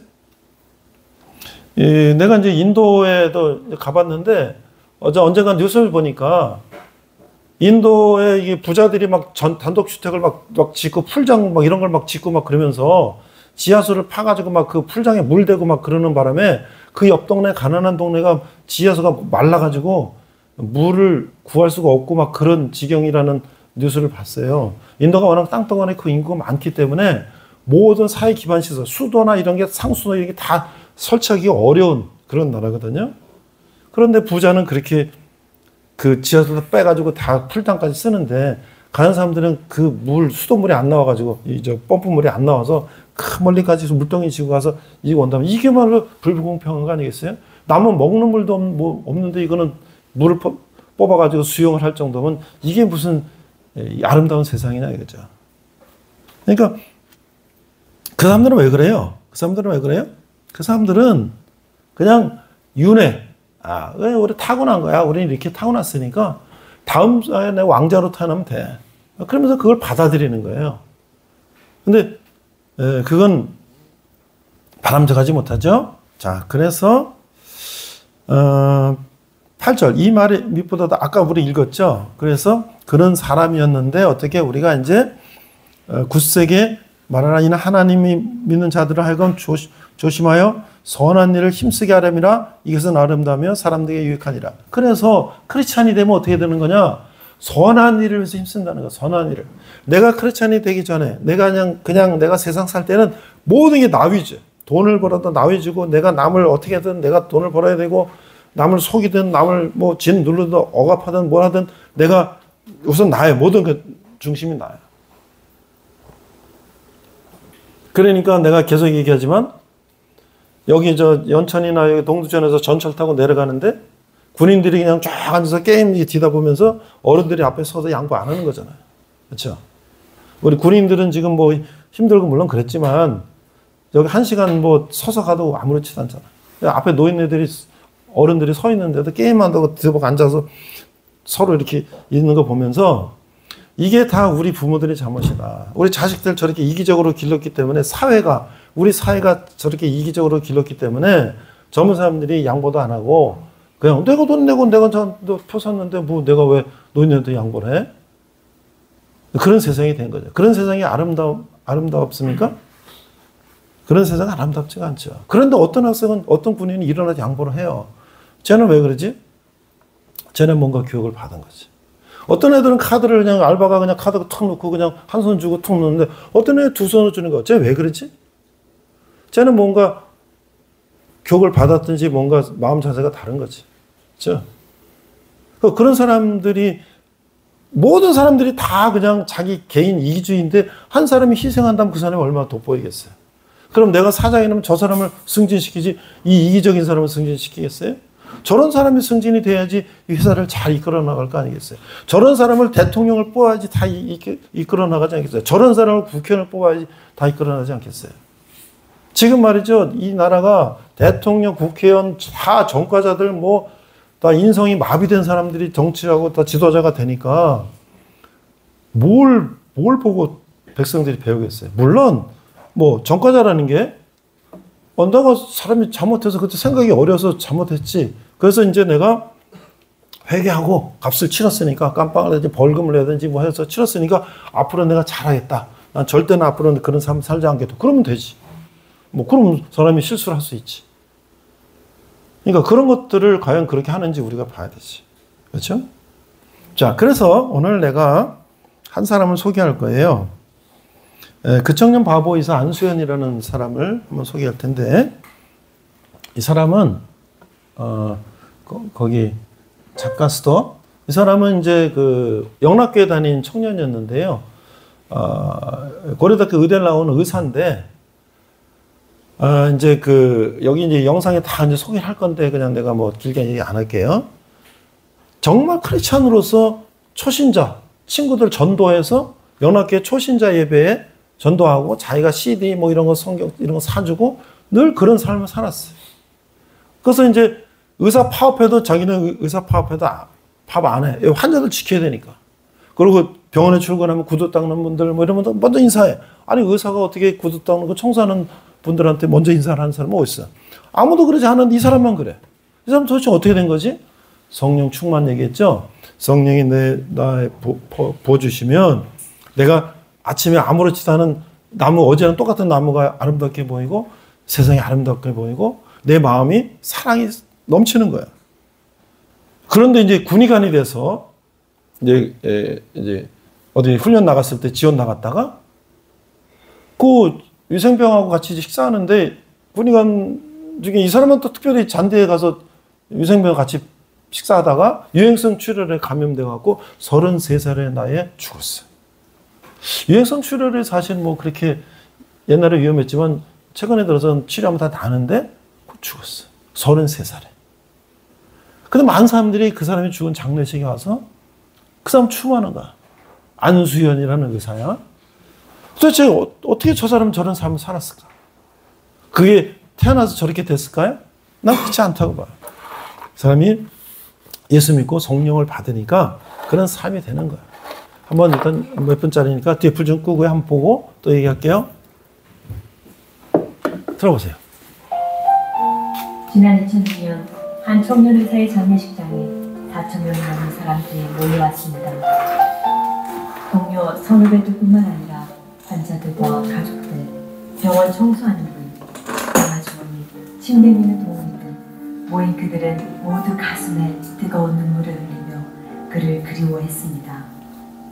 내가 이제 인도에도 가봤는데 언젠가 뉴스를 보니까 인도에 이게 부자들이 막 단독주택을 막 짓고 풀장 막 이런 걸 막 짓고 막 그러면서 지하수를 파가지고 막 그 풀장에 물 대고 막 그러는 바람에 그 옆 동네 가난한 동네가 지하수가 말라가지고 물을 구할 수가 없고 막 그런 지경이라는 뉴스를 봤어요. 인도가 워낙 땅덩어리 그 인구가 많기 때문에 모든 사회 기반 시설, 수도나 이런 게 상수도 이런 게 다 설치하기 어려운 그런 나라거든요. 그런데 부자는 그렇게 그 지하수를 빼가지고 다 풀장까지 쓰는데 가는 사람들은 그 물, 수돗물이 안 나와가지고 저 펌프물이 안 나와서 큰 멀리까지 물동이 지고 가서 이거 온다면 이게 말로 불공평한 거 아니겠어요? 남은 먹는 물도 없는데 이거는 물을 뽑아가지고 수용을 할 정도면 이게 무슨 아름다운 세상이냐 이거죠. 그러니까 그 사람들은 왜 그래요? 그 사람들은 그냥 윤회. 왜 우리 타고난 거야? 우리는 이렇게 타고났으니까 다음 사회에 내 왕자로 태어나면 돼. 그러면서 그걸 받아들이는 거예요. 근데 그건 바람직하지 못하죠. 자, 그래서 8절 이 말이 밑보다도 아까 우리 읽었죠. 그래서 그런 사람이었는데 어떻게 우리가 이제 굳세게 말하라. 이는 하나님이 믿는 자들을 하여금 조심하여 선한 일을 힘쓰게 하렴이라. 이것은 아름다우며 사람들에게 유익하니라. 그래서 크리스찬이 되면 어떻게 되는 거냐? 선한 일을 위해서 힘쓴다는 거야. 선한 일을. 내가 크리스찬이 되기 전에 내가 그냥 내가 세상 살 때는 모든 게 나 위주. 돈을 벌어도 나 위주고 내가 남을 어떻게든 내가 돈을 벌어야 되고 남을 속이든 남을 뭐 진 누르든 억압하든 뭘 하든 내가 우선 나의 모든 그 중심이 나야. 그러니까 내가 계속 얘기하지만 여기 저 연천이나 여기 동두천에서 전철 타고 내려가는데 군인들이 그냥 쫙 앉아서 게임 뒤다 보면서 어른들이 앞에 서서 양보 안 하는 거잖아요. 그렇죠? 우리 군인들은 지금 뭐 힘들고 물론 그랬지만 여기 1시간 뭐 서서 가도 아무렇지도 않잖아. 앞에 노인네들이 어른들이 서 있는데도 게임한다고 뒤집어 앉아서 서로 이렇게 있는 거 보면서 이게 다 우리 부모들의 잘못이다. 우리 자식들 저렇게 이기적으로 길렀기 때문에 우리 사회가 저렇게 이기적으로 길렀기 때문에 젊은 사람들이 양보도 안 하고 그냥 내가 돈 내고 내가 표 샀는데 뭐 내가 왜 노인네한테 양보를 해? 그런 세상이 된 거죠. 그런 세상이 아름답습니까? 그런 세상은 아름답지가 않죠. 그런데 어떤 학생은 어떤 군인이 일어나서 양보를 해요. 쟤는 왜 그러지? 쟤는 뭔가 교육을 받은 거지. 어떤 애들은 카드를 그냥 알바가 그냥 카드 툭 놓고 그냥 한 손 주고 툭 놓는데 어떤 애는 두 손을 주는 거야. 쟤 왜 그러지? 쟤는 뭔가 교육을 받았든지 뭔가 마음 자세가 다른 거지. 그렇죠? 그런 사람들이 모든 사람들이 다 그냥 자기 개인 이기주의인데 한 사람이 희생한다면 그 사람이 얼마나 돋보이겠어요. 그럼 내가 사장이라면 저 사람을 승진시키지 이 이기적인 사람을 승진시키겠어요? 저런 사람이 승진이 돼야지 이 회사를 잘 이끌어 나갈 거 아니겠어요? 저런 사람을 대통령을 뽑아야지 다 이끌어 나가지 않겠어요? 저런 사람을 국회의원을 뽑아야지 다 이끌어 나가지 않겠어요? 지금 말이죠. 이 나라가 대통령, 국회의원, 다 전과자들 뭐 다 인성이 마비된 사람들이 정치하고 다 지도자가 되니까 뭘 보고 백성들이 배우겠어요. 물론 뭐 전과자라는 게 내가 사람이 잘못해서 그때 생각이 어려서 잘못했지. 그래서 이제 내가 회개하고 값을 치렀으니까 깜빵을 하든지 벌금을 내든지 뭐 해서 치렀으니까 앞으로 내가 잘하겠다. 난 절대는 앞으로는 그런 삶을 살지 않겠다. 그러면 되지. 뭐 그럼 사람이 실수를 할 수 있지. 그러니까 그런 것들을 과연 그렇게 하는지 우리가 봐야 되지. 그렇죠? 자, 그래서 오늘 내가 한 사람을 소개할 거예요. 그 청년 바보이사 안수연이라는 사람을 한번 소개할 텐데, 이 사람은 거기 작가 스토어. 이 사람은 이제 그 영락교회 다닌 청년이었는데요. 고려대학교 의대를 나온 의사인데, 이제 여기 이제 영상에 다 이제 소개를 할 건데, 그냥 내가 뭐 길게 얘기 안 할게요. 정말 크리스찬으로서 초신자, 친구들 전도해서 영락교회 초신자 예배에 전도하고 자기가 CD 뭐 이런 거 성경 이런 거 사주고 늘 그런 삶을 살았어요. 그래서 이제 의사 파업해도 자기는 의사 파업해도 파업 안 해. 환자들 지켜야 되니까. 그리고 병원에 출근하면 구두 닦는 분들 뭐 이런 분들 먼저 인사해. 아니 의사가 어떻게 구두 닦는 거 청소하는 분들한테 먼저 인사를 하는 사람은 어디 있어? 아무도 그러지 않았는데 이 사람만 그래. 이 사람 도대체 어떻게 된 거지? 성령 충만 얘기했죠. 성령이 나에 부어주시면 내가 아침에 아무렇지도 않은 나무, 어제랑 똑같은 나무가 아름답게 보이고 세상이 아름답게 보이고 내 마음이 사랑이 넘치는 거야. 그런데 이제 군의관이 돼서 이제 어디 훈련 나갔을 때 지원 나갔다가 그 유생병하고 같이 식사하는데 군의관 중에 이 사람은 또 특별히 잔디에 가서 유생병 같이 식사하다가 유행성 출혈에 감염돼 갖고 33살의 나이에 죽었어요. 유행성 출혈이 사실 뭐 그렇게 옛날에 위험했지만 최근에 들어서는 치료하면 다 나는데 죽었어요. 33살에. 근데 많은 사람들이 그 사람이 죽은 장례식에 와서 그 사람 추모하는 거야. 안수연이라는 의사야. 도대체 어떻게 저 사람은 저런 삶을 살았을까? 그게 태어나서 저렇게 됐을까요? 난 그렇지 않다고 봐요. 그 사람이 예수 믿고 성령을 받으니까 그런 삶이 되는 거야. 한번 일단 몇 분짜리니까 뒤에 불 좀 끄고 한번 보고 또 얘기할게요. 들어보세요. 지난 2006년 한 청년 의사의 장례식장에 4,000명이 넘는 사람들이 몰려왔습니다. 동료 선후배들뿐만 아니라 환자들과 가족들, 병원 청소하는 분, 양아주머니, 침대 미는 도우미 등 모인 그들은 모두 가슴에 뜨거운 눈물을 흘리며 그를 그리워했습니다.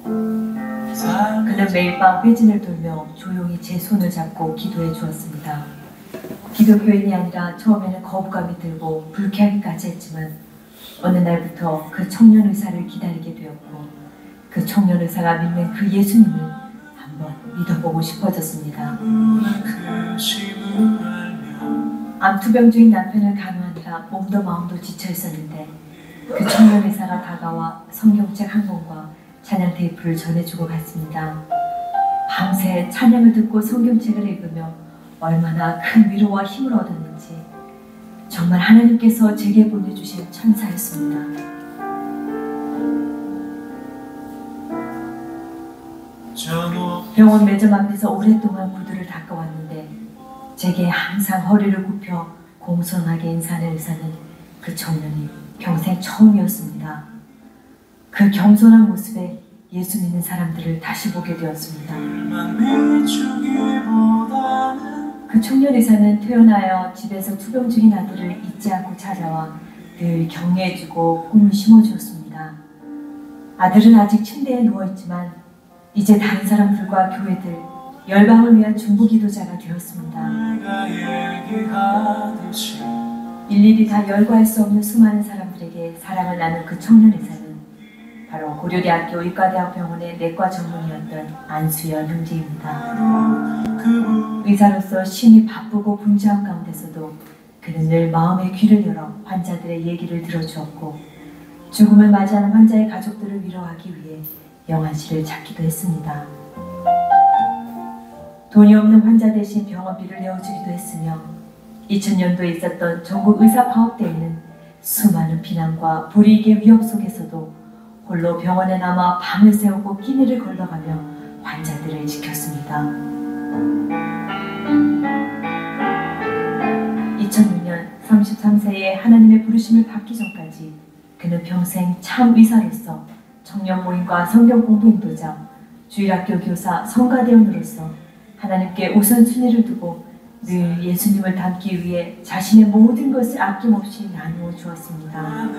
그는 매일 밤 회진을 돌며 조용히 제 손을 잡고 기도해 주었습니다. 기독교인이 아니라 처음에는 거부감이 들고 불쾌하기까지 했지만 어느 날부터 그 청년 의사를 기다리게 되었고 그 청년 의사가 믿는 그 예수님을 한번 믿어보고 싶어졌습니다. 암투병 중인 남편을 간호하느라 몸도 마음도 지쳐 있었는데 그 청년 의사가 다가와 성경책 한 권과 찬양 테이프를 전해주고 갔습니다. 밤새 찬양을 듣고 성경책을 읽으며 얼마나 큰 위로와 힘을 얻었는지 정말 하나님께서 제게 보내주신 천사였습니다. 병원 매점 앞에서 오랫동안 구두를 닦아왔는데 제게 항상 허리를 굽혀 공손하게 인사하는 의사는 그 청년이 평생 처음이었습니다. 그 겸손한 모습에 예수 믿는 사람들을 다시 보게 되었습니다. 그 청년 의사는 퇴원하여 집에서 투병 중인 아들을 잊지 않고 찾아와 늘 격려해주고 꿈을 심어주었습니다. 아들은 아직 침대에 누워있지만 이제 다른 사람들과 교회들, 열방을 위한 중보기도자가 되었습니다. 일일이 다 열거할 수 없는 수많은 사람들에게 사랑을 나눈 그 청년 의사는 바로 고려대학교 의과대학병원의 내과 전문의였던 안수연 형제입니다. 의사로서 심히 바쁘고 분주한 가운데서도 그는 늘 마음의 귀를 열어 환자들의 얘기를 들어주었고 죽음을 맞이하는 환자의 가족들을 위로하기 위해 영안실을 찾기도 했습니다. 돈이 없는 환자 대신 병원비를 내어주기도 했으며 2000년도에 있었던 전국 의사 파업 때에는 수많은 비난과 불이익의 위협 속에서도 홀로 병원에 남아 밤을 새우고 끼니를 걸러가며 환자들을 지켰습니다. 2006년 33세에 하나님의 부르심을 받기 전까지 그는 평생 참 의사로서 청년 모임과 성경 공부 인도자, 주일학교 교사, 성가대원으로서 하나님께 우선순위를 두고 늘 예수님을 닮기 위해 자신의 모든 것을 아낌없이 나누어 주었습니다.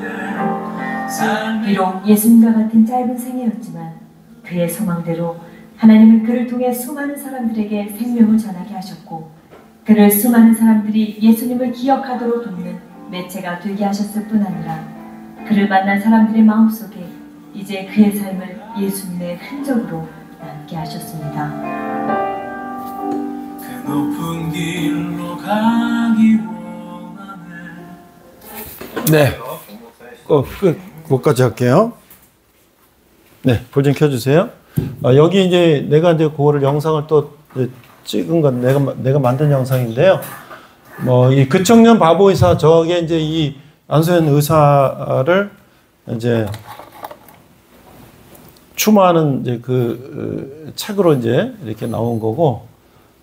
비록 예수님과 같은 짧은 생애였지만 그의 소망대로 하나님은 그를 통해 수많은 사람들에게 생명을 전하게 하셨고 그를 수많은 사람들이 예수님을 기억하도록 돕는 매체가 되게 하셨을 뿐 아니라 그를 만난 사람들의 마음속에 이제 그의 삶을 예수님의 흔적으로 남게 하셨습니다. 높은 길로 가기 원하네. 네. 그것까지 할게요. 네, 불 좀 켜주세요. 여기 이제 내가 이제 그거를 영상을 또 찍은 건 내가 만든 영상인데요. 이 그청년 바보 의사, 저게 이제 이 안수현 의사를 이제 추모하는 이제 그 책으로 이제 이렇게 나온 거고,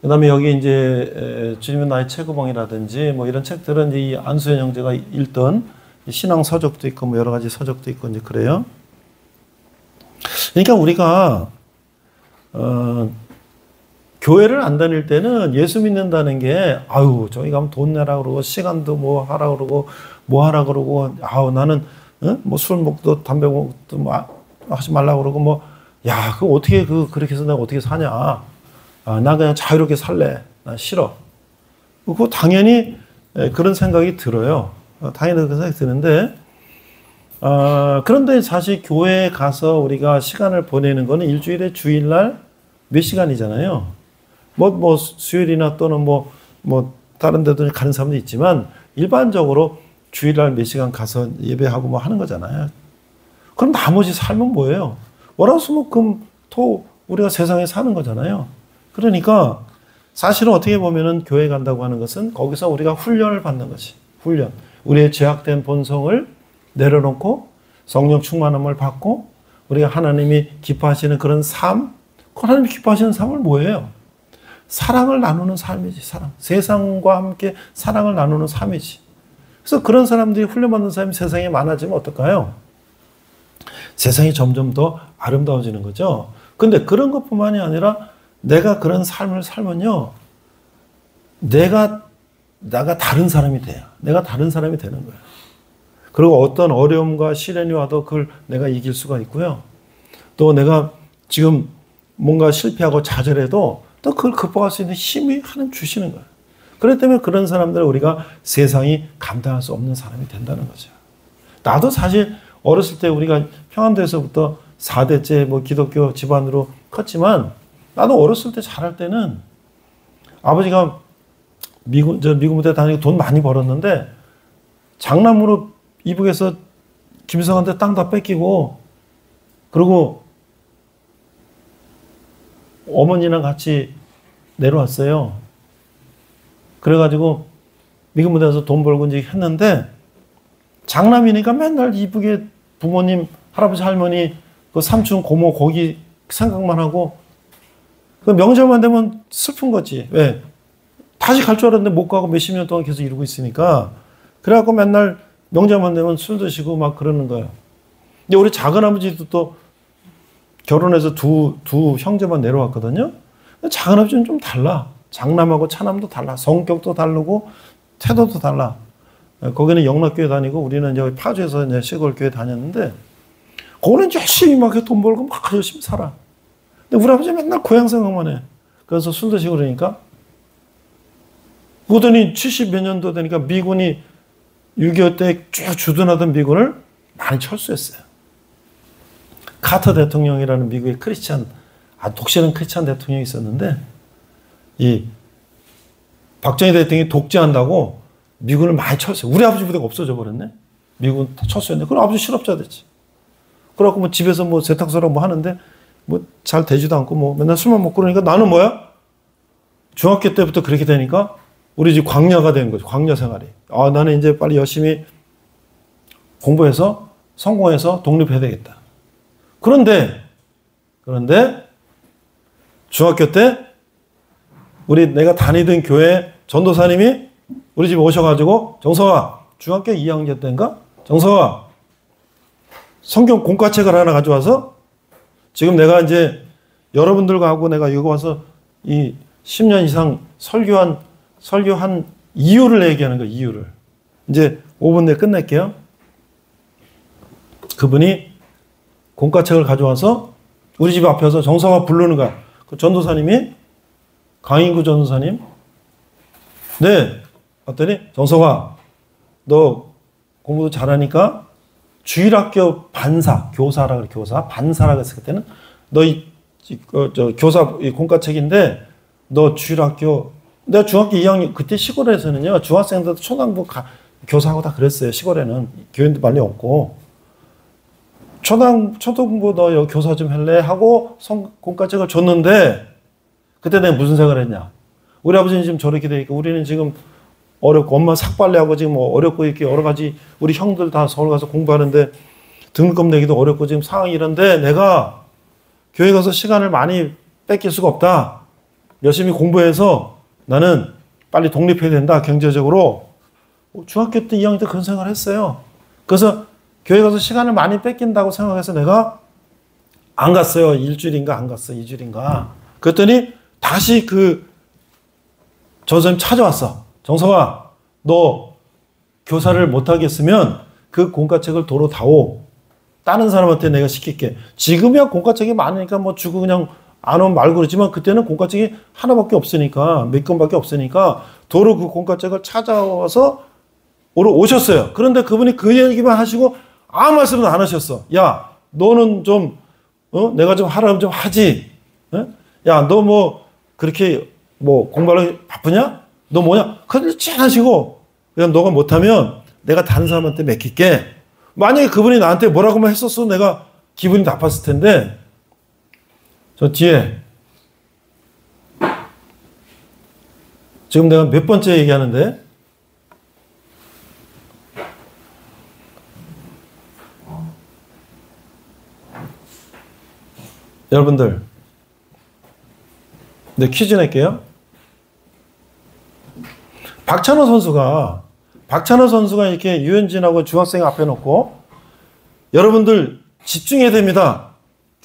그 다음에 여기 이제 주님은 나의 최고봉이라든지 뭐 이런 책들은 이제 이 안수현 형제가 읽던 신앙 서적도 있고 뭐 여러 가지 서적도 있고 이제 그래요. 그러니까 우리가 교회를 안 다닐 때는 예수 믿는다는 게 아유 저기 가면 돈 내라 그러고 시간도 뭐 하라 그러고 뭐 하라 그러고 아우 나는 뭐 술 먹도 담배 먹도 뭐 하지 말라 그러고 뭐 야 그거 어떻게 그렇게 해서 내가 어떻게 사냐. 나 그냥 자유롭게 살래. 나 싫어. 그거 당연히 그런 생각이 들어요. 당연히 그런 생각이 드는데, 그런데 사실 교회에 가서 우리가 시간을 보내는 거는 일주일에 주일날 몇 시간이잖아요. 뭐 수요일이나 또는 뭐 다른 데도 가는 사람도 있지만, 일반적으로 주일날 몇 시간 가서 예배하고 뭐 하는 거잖아요. 그럼 나머지 삶은 뭐예요? 월화수목금 토 우리가 세상에 사는 거잖아요. 그러니까 사실은 어떻게 보면은 교회 간다고 하는 것은 거기서 우리가 훈련을 받는 거지. 훈련. 우리의 죄악된 본성을 내려놓고 성령 충만함을 받고 우리가 하나님이 기뻐하시는 그런 삶, 하나님이 기뻐하시는 삶을 뭐예요? 사랑을 나누는 삶이지. 사랑. 세상과 함께 사랑을 나누는 삶이지. 그래서 그런 사람들이 훈련받는 사람이 세상에 많아지면 어떨까요? 세상이 점점 더 아름다워지는 거죠. 근데 그런 것뿐만이 아니라 내가 그런 삶을 살면요, 내가 다른 사람이 돼요. 내가 다른 사람이 되는 거예요. 그리고 어떤 어려움과 시련이 와도 그걸 내가 이길 수가 있고요. 또 내가 지금 뭔가 실패하고 좌절해도 또 그걸 극복할 수 있는 힘이 하나님 주시는 거예요. 그렇기 때문에 그런 사람들을 우리가 세상이 감당할 수 없는 사람이 된다는 거죠. 나도 사실 어렸을 때 우리가 평안도에서부터 4대째 뭐 기독교 집안으로 컸지만 나도 어렸을 때 자랄 때는 아버지가 미국 무대 다니고 돈 많이 벌었는데 장남으로 이북에서 김성한테 땅 다 뺏기고 그리고 어머니랑 같이 내려왔어요. 그래가지고 미국 무대에서 돈 벌고 이제 했는데 장남이니까 맨날 이북에 부모님, 할아버지, 할머니, 그 삼촌, 고모 거기 생각만 하고 그 명절만 되면 슬픈 거지. 왜? 다시 갈 줄 알았는데 못 가고 몇십 년 동안 계속 이러고 있으니까. 그래갖고 맨날 명절만 되면 술 드시고 막 그러는 거예요. 근데 우리 작은아버지도 또 결혼해서 두 형제만 내려왔거든요. 작은아버지는 좀 달라. 장남하고 차남도 달라. 성격도 다르고 태도도 달라. 거기는 영락교회 다니고 우리는 이제 파주에서 이제 시골교회 다녔는데 거기는 열심히 막 돈 벌고 막 열심히 살아. 근데 우리 아버지 맨날 고향 생각만 해. 그래서 술 드시고 그러니까. 그러더니 70몇 년도 되니까 미군이 6.25 때 쭉 주둔하던 미군을 많이 철수했어요. 카터 대통령이라는 미국의 크리스찬, 독실한 크리스찬 대통령이 있었는데, 이 박정희 대통령이 독재한다고 미군을 많이 철수해. 우리 아버지 부대가 없어져 버렸네. 미군 철수했는데, 그럼 아버지 실업자 됐지. 그래갖고 뭐 집에서 뭐 세탁소라고 뭐 하는데, 뭐 잘 되지도 않고 뭐 맨날 술만 먹고 그러니까 나는 뭐야? 중학교 때부터 그렇게 되니까 우리 집 광야가 된 거죠. 광야 생활이. 나는 이제 빨리 열심히 공부해서 성공해서 독립해야 되겠다. 그런데 중학교 때 내가 다니던 교회 전도사님이 우리 집에 오셔가지고 정서아 중학교 2학년 때인가? 정서아 성경 공과책을 하나 가져와서 지금 내가 이제 여러분들과 하고 내가 이거 와서 이 10년 이상 설교한 이유를 얘기하는 거예요. 이유를. 이제 5분 내에 끝낼게요. 그분이 공과책을 가져와서 우리 집 앞에서 정서가 부르는 거야. 그 전도사님이 강인구 전도사님. 네. 봤더니 정서가 너 공부도 잘하니까 주일학교 반사, 교사라 그래, 교사, 반사라고 했을 때는 너 교사 공과책인데 너 주일학교 내가 중학교 2학년 그때 시골에서는요 중학생들도 초등부 교사하고 다 그랬어요. 시골에는 교인도 많이 없고 초등부 너 교사 좀 할래 하고 공과책을 줬는데 그때 내가 무슨 생각을 했냐? 우리 아버지는 지금 저렇게 되니까 우리는 지금 어렵고 엄마 삭발레하고 지금 어렵고 이렇게 여러 가지 우리 형들 다 서울 가서 공부하는데 등록금 내기도 어렵고 지금 상황이 이런데 내가 교회 가서 시간을 많이 뺏길 수가 없다. 열심히 공부해서 나는 빨리 독립해야 된다. 경제적으로. 중학교 때 2학년 때 그런 생각을 했어요. 그래서 교회 가서 시간을 많이 뺏긴다고 생각해서 내가 안 갔어요. 일주일인가 안 갔어. 2주일인가. 그랬더니 다시 그 전선생님 찾아왔어. 정서아, 너 교사를 못하겠으면 그 공과책을 도로 다오. 다른 사람한테 내가 시킬게. 지금이야 공과책이 많으니까 뭐 주고 그냥 안 오면 말고 그러지만 그때는 공과책이 하나밖에 없으니까 몇 권밖에 없으니까 도로 그 공과책을 찾아와서 오셨어요. 그런데 그분이 그 얘기만 하시고 아무 말씀도 안 하셨어. 야, 너는 좀 내가 좀 하라면 좀 하지. 야, 너 뭐 그렇게 뭐 공부하려고 바쁘냐? 너 뭐냐? 그렇지 하시고 그냥 너가 못하면 내가 다른 사람한테 맡길게. 만약에 그분이 나한테 뭐라고만 했었어 내가 기분이 나빴을 텐데 저 뒤에 지금 내가 몇 번째 얘기하는데 여러분들 네, 퀴즈 낼게요. 박찬호 선수가 이렇게 유현진하고 중학생 앞에 놓고 여러분들 집중해야 됩니다.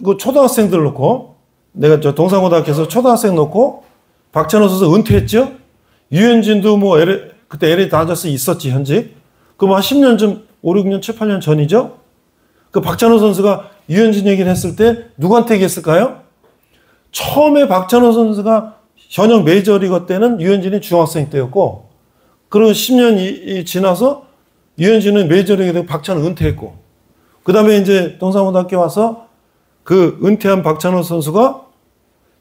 그 초등학생들 놓고 내가 저 동산고등학교에서 초등학생 놓고 박찬호 선수 은퇴했죠. 유현진도 뭐 그때 LA 다저스 있었지 현직. 그럼 한 10년 전 5, 6년, 7, 8년 전이죠. 그 박찬호 선수가 유현진 얘기를 했을 때 누구한테 얘기했을까요? 처음에 박찬호 선수가 현역 메이저리거 때는 유현진이 중학생 때였고 그리고 10년이 지나서 유현진은 메이저리그 되고 박찬호 은퇴했고 그 다음에 이제 동산고등학교 와서 그 은퇴한 박찬호 선수가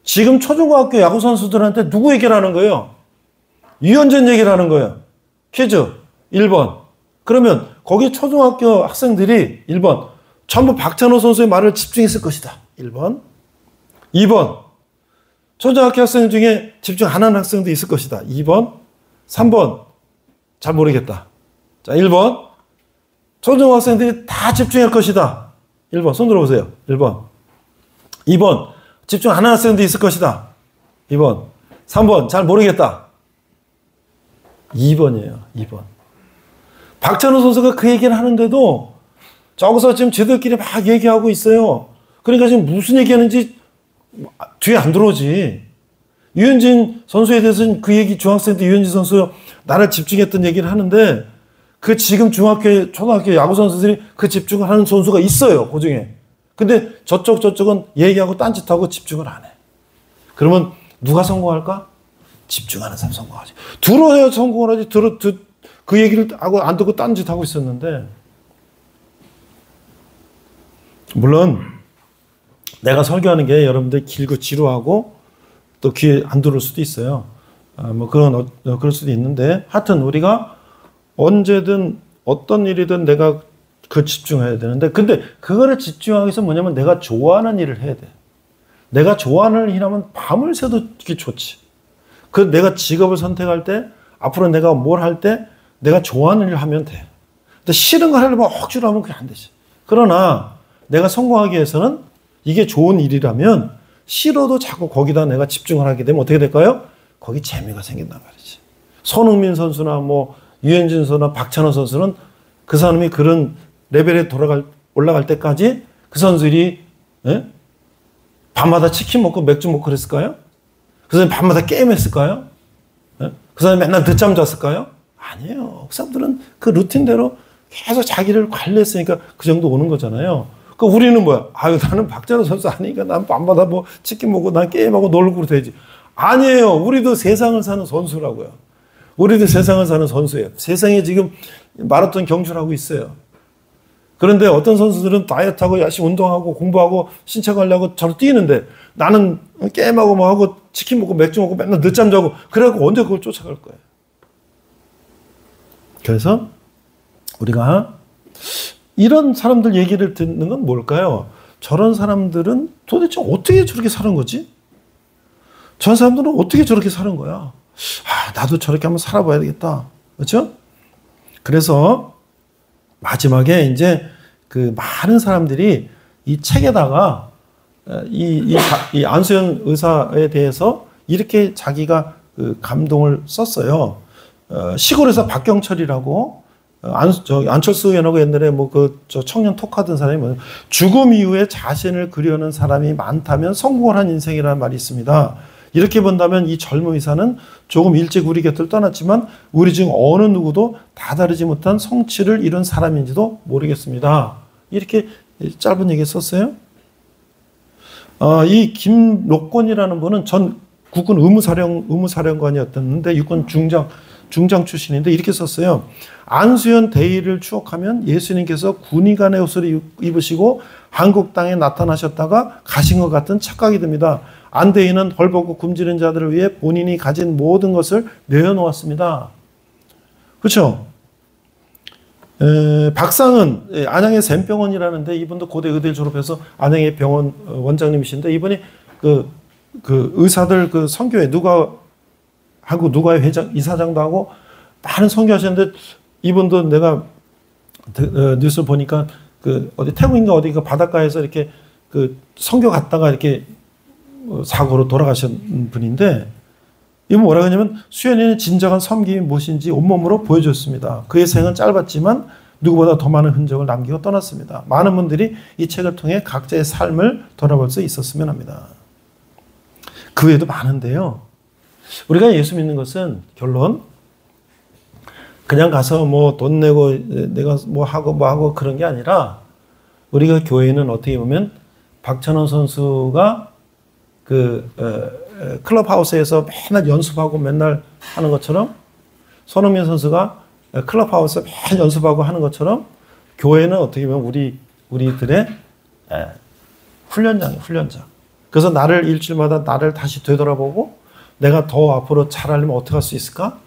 지금 초중고학교 야구 선수들한테 누구 얘기를 하는 거예요? 유현진 얘기를 하는 거예요. 퀴즈 1번. 그러면 거기 초중학교 학생들이 1번 전부 박찬호 선수의 말을 집중했을 것이다. 1번. 2번. 초등학교 학생 중에 집중 안 하는 학생도 있을 것이다. 2번. 3번. 잘 모르겠다. 자, 1번. 초등학생들이 다 집중할 것이다. 1번. 손 들어보세요. 1번. 2번. 집중 안 하는 학생도 있을 것이다. 2번. 3번. 잘 모르겠다. 2번이에요. 2번. 박찬호 선수가 그 얘기를 하는데도 저기서 지금 쟤들끼리 막 얘기하고 있어요. 그러니까 지금 무슨 얘기하는지 뒤에 안 들어오지. 유현진 선수에 대해서는 그 얘기 중학생 때 유현진 선수 나를 집중했던 얘기를 하는데 그 지금 중학교, 초등학교 야구 선수들이 그 집중을 하는 선수가 있어요. 그 중에. 근데 저쪽은 얘기하고 딴짓하고 집중을 안 해. 그러면 누가 성공할까? 집중하는 사람 성공하지. 들어야 성공을 하지. 그 얘기를 하고 안 듣고 딴짓하고 있었는데 물론 내가 설교하는 게 여러분들 길고 지루하고 또 귀에 안 들어올 수도 있어요. 뭐 그럴 수도 있는데 하여튼 우리가 언제든 어떤 일이든 내가 그 집중해야 되는데 근데 그거를 집중하기 위해서 뭐냐면 내가 좋아하는 일을 해야 돼. 내가 좋아하는 일하면 밤을 새도 이게 좋지. 내가 직업을 선택할 때 앞으로 내가 뭘 할 때 내가 좋아하는 일을 하면 돼. 근데 싫은 걸 하려면 억지로 하면 그게 안 되지. 그러나 내가 성공하기 위해서는 이게 좋은 일이라면 싫어도 자꾸 거기다 내가 집중을 하게 되면 어떻게 될까요? 거기 재미가 생긴단 말이지. 손흥민 선수나 뭐 유현진 선수나 박찬호 선수는 그 사람이 그런 레벨에 올라갈 때까지 그 선수들이 밤마다 치킨 먹고 맥주 먹고 그랬을까요? 그 사람이 밤마다 게임했을까요? 그 사람이 맨날 늦잠 잤을까요? 아니에요. 그 사람들은 그 루틴대로 계속 자기를 관리했으니까 그 정도 오는 거잖아요. 그 우리는 뭐야? 아유, 나는 박찬호 선수 아니니까 난 밤마다 뭐 치킨 먹고 난 게임하고 놀고 그래도 되지. 아니에요. 우리도 세상을 사는 선수라고요. 우리도 세상을 사는 선수예요. 세상에 지금 마라톤 경주를 하고 있어요. 그런데 어떤 선수들은 다이어트하고 열심히 운동하고 공부하고 신체 관리하고 저로 뛰는데 나는 게임하고 뭐 하고 치킨 먹고 맥주 먹고 맨날 늦잠 자고 그래갖고 언제 그걸 쫓아갈 거예요. 그래서 우리가 이런 사람들 얘기를 듣는 건 뭘까요? 저런 사람들은 도대체 어떻게 저렇게 사는 거지? 저런 사람들은 어떻게 저렇게 사는 거야? 나도 저렇게 한번 살아봐야 되겠다. 그렇죠? 그래서 마지막에 이제 그 많은 사람들이 이 책에다가 이 안수현 의사에 대해서 이렇게 자기가 그 감동을 썼어요. 시골에서 박경철이라고 안철수 의원하고 옛날에 뭐 저 청년 톡하던 사람이 뭐냐, 죽음 이후에 자신을 그려는 사람이 많다면 성공을 한 인생이라는 말이 있습니다. 이렇게 본다면 이 젊은 의사는 조금 일찍 우리 곁을 떠났지만 우리 중 어느 누구도 다다르지 못한 성취를 이룬 사람인지도 모르겠습니다. 이렇게 짧은 얘기 썼어요. 이 김록곤이라는 분은 전 국군 의무사령관이었는데 육군 중장 출신인데 이렇게 썼어요. 안수현 대의를 추억하면 예수님께서 군의관의 옷을 입으시고 한국 땅에 나타나셨다가 가신 것 같은 착각이 듭니다. 안대인은 헐벗고 굶주린 자들을 위해 본인이 가진 모든 것을 내어놓았습니다. 그렇죠? 박상은 안양의 샘병원이라는데 이분도 고대 의대를 졸업해서 안양의 병원 원장님이신데 이분이 그 의사들 그 선교회 누가의 회장 이사장도 하고 많은 선교하셨는데 이분도 내가 뉴스 보니까 그 어디 태국인가 어디가 바닷가에서 이렇게 그 선교 갔다가 이렇게 사고로 돌아가신 분인데 이분 뭐라고 하냐면 수연이는 진정한 섬김이 무엇인지 온몸으로 보여줬습니다. 그의 생은 짧았지만 누구보다 더 많은 흔적을 남기고 떠났습니다. 많은 분들이 이 책을 통해 각자의 삶을 돌아볼 수 있었으면 합니다. 그 외에도 많은데요. 우리가 예수 믿는 것은 결론 그냥 가서 뭐 돈 내고 내가 뭐 하고 그런 게 아니라 우리가 교회는 어떻게 보면 박찬호 선수가 그 클럽하우스에서 맨날 연습하고 맨날 하는 것처럼 손흥민 선수가 클럽하우스에서 맨날 연습하고 하는 것처럼 교회는 어떻게 보면 우리들의 훈련장이에요. 훈련장. 그래서 나를 일주일마다 나를 다시 되돌아보고 내가 더 앞으로 잘하려면 어떻게 할 수 있을까?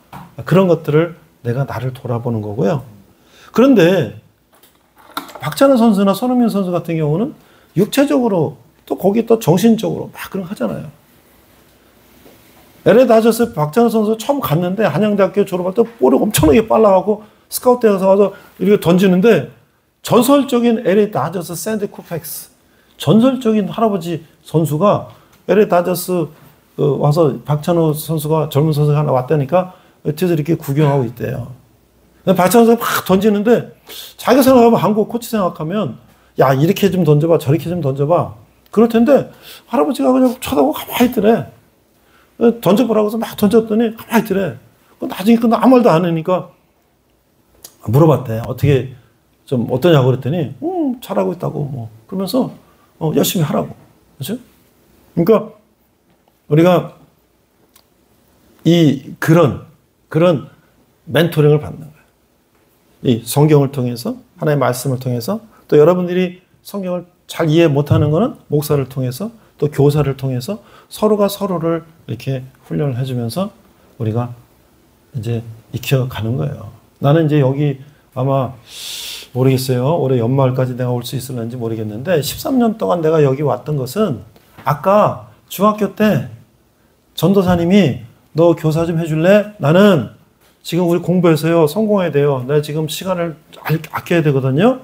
그런 것들을 내가 나를 돌아보는 거고요. 그런데 박찬호 선수나 손흥민 선수 같은 경우는 육체적으로 또 거기 또 정신적으로 막 그런 거 하잖아요. LA 다저스 박찬호 선수 처음 갔는데 한양대학교 졸업할 때 볼이 엄청나게 빨라가고 스카우트에서 와서 이렇게 던지는데 전설적인 LA 다저스 샌디 쿠펙스 전설적인 할아버지 선수가 LA 다저스 와서 박찬호 선수가 젊은 선수가 하나 왔다니까 뒤에서 이렇게 구경하고 있대요. 박찬호 선수가 막 던지는데 자기가 생각하면 한국 코치 생각하면 야 이렇게 좀 던져봐 저렇게 좀 던져봐 그럴 텐데 할아버지가 그냥 쳐다보고 가만히 있더래. 던져보라고 해서 막 던졌더니 가만히 있더래. 나중에 아무 말도 안 하니까 물어봤대. 어떻게 좀 어떠냐고 그랬더니 잘하고 있다고 뭐 그러면서 열심히 하라고. 그렇죠? 그러니까 우리가 그런 멘토링을 받는 거예요. 이 성경을 통해서 하나님의 말씀을 통해서 또 여러분들이 성경을 잘 이해 못하는 거는 목사를 통해서 또 교사를 통해서 서로가 서로를 이렇게 훈련을 해주면서 우리가 이제 익혀가는 거예요. 나는 이제 여기 아마 모르겠어요. 올해 연말까지 내가 올 수 있을는지 모르겠는데 13년 동안 내가 여기 왔던 것은 아까 중학교 때 전도사님이 너 교사 좀 해줄래? 나는 지금 우리 공부해서요, 성공해야 돼요. 내가 지금 시간을 아껴야 되거든요.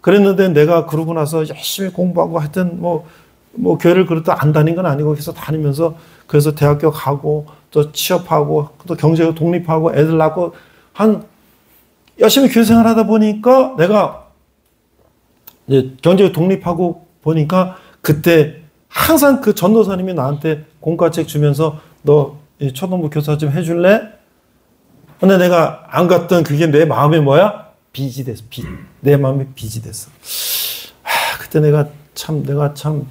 그랬는데 내가 그러고 나서 열심히 공부하고 하여튼 뭐 교회를 그렇다 안 다닌 건 아니고 계속 다니면서 그래서 대학교 가고 또 취업하고 또 경제로 독립하고 애들 낳고 열심히 교회 생활하다 보니까 내가 이제 경제로 독립하고 보니까 그때 항상 그 전도사님이 나한테 공과책 주면서 너 초등부 교사 좀 해줄래? 근데 내가 안 갔던 그게 내 마음에 뭐야? 빚이 됐어. 빚. 내 마음에 빚이 됐어. 그때 내가 참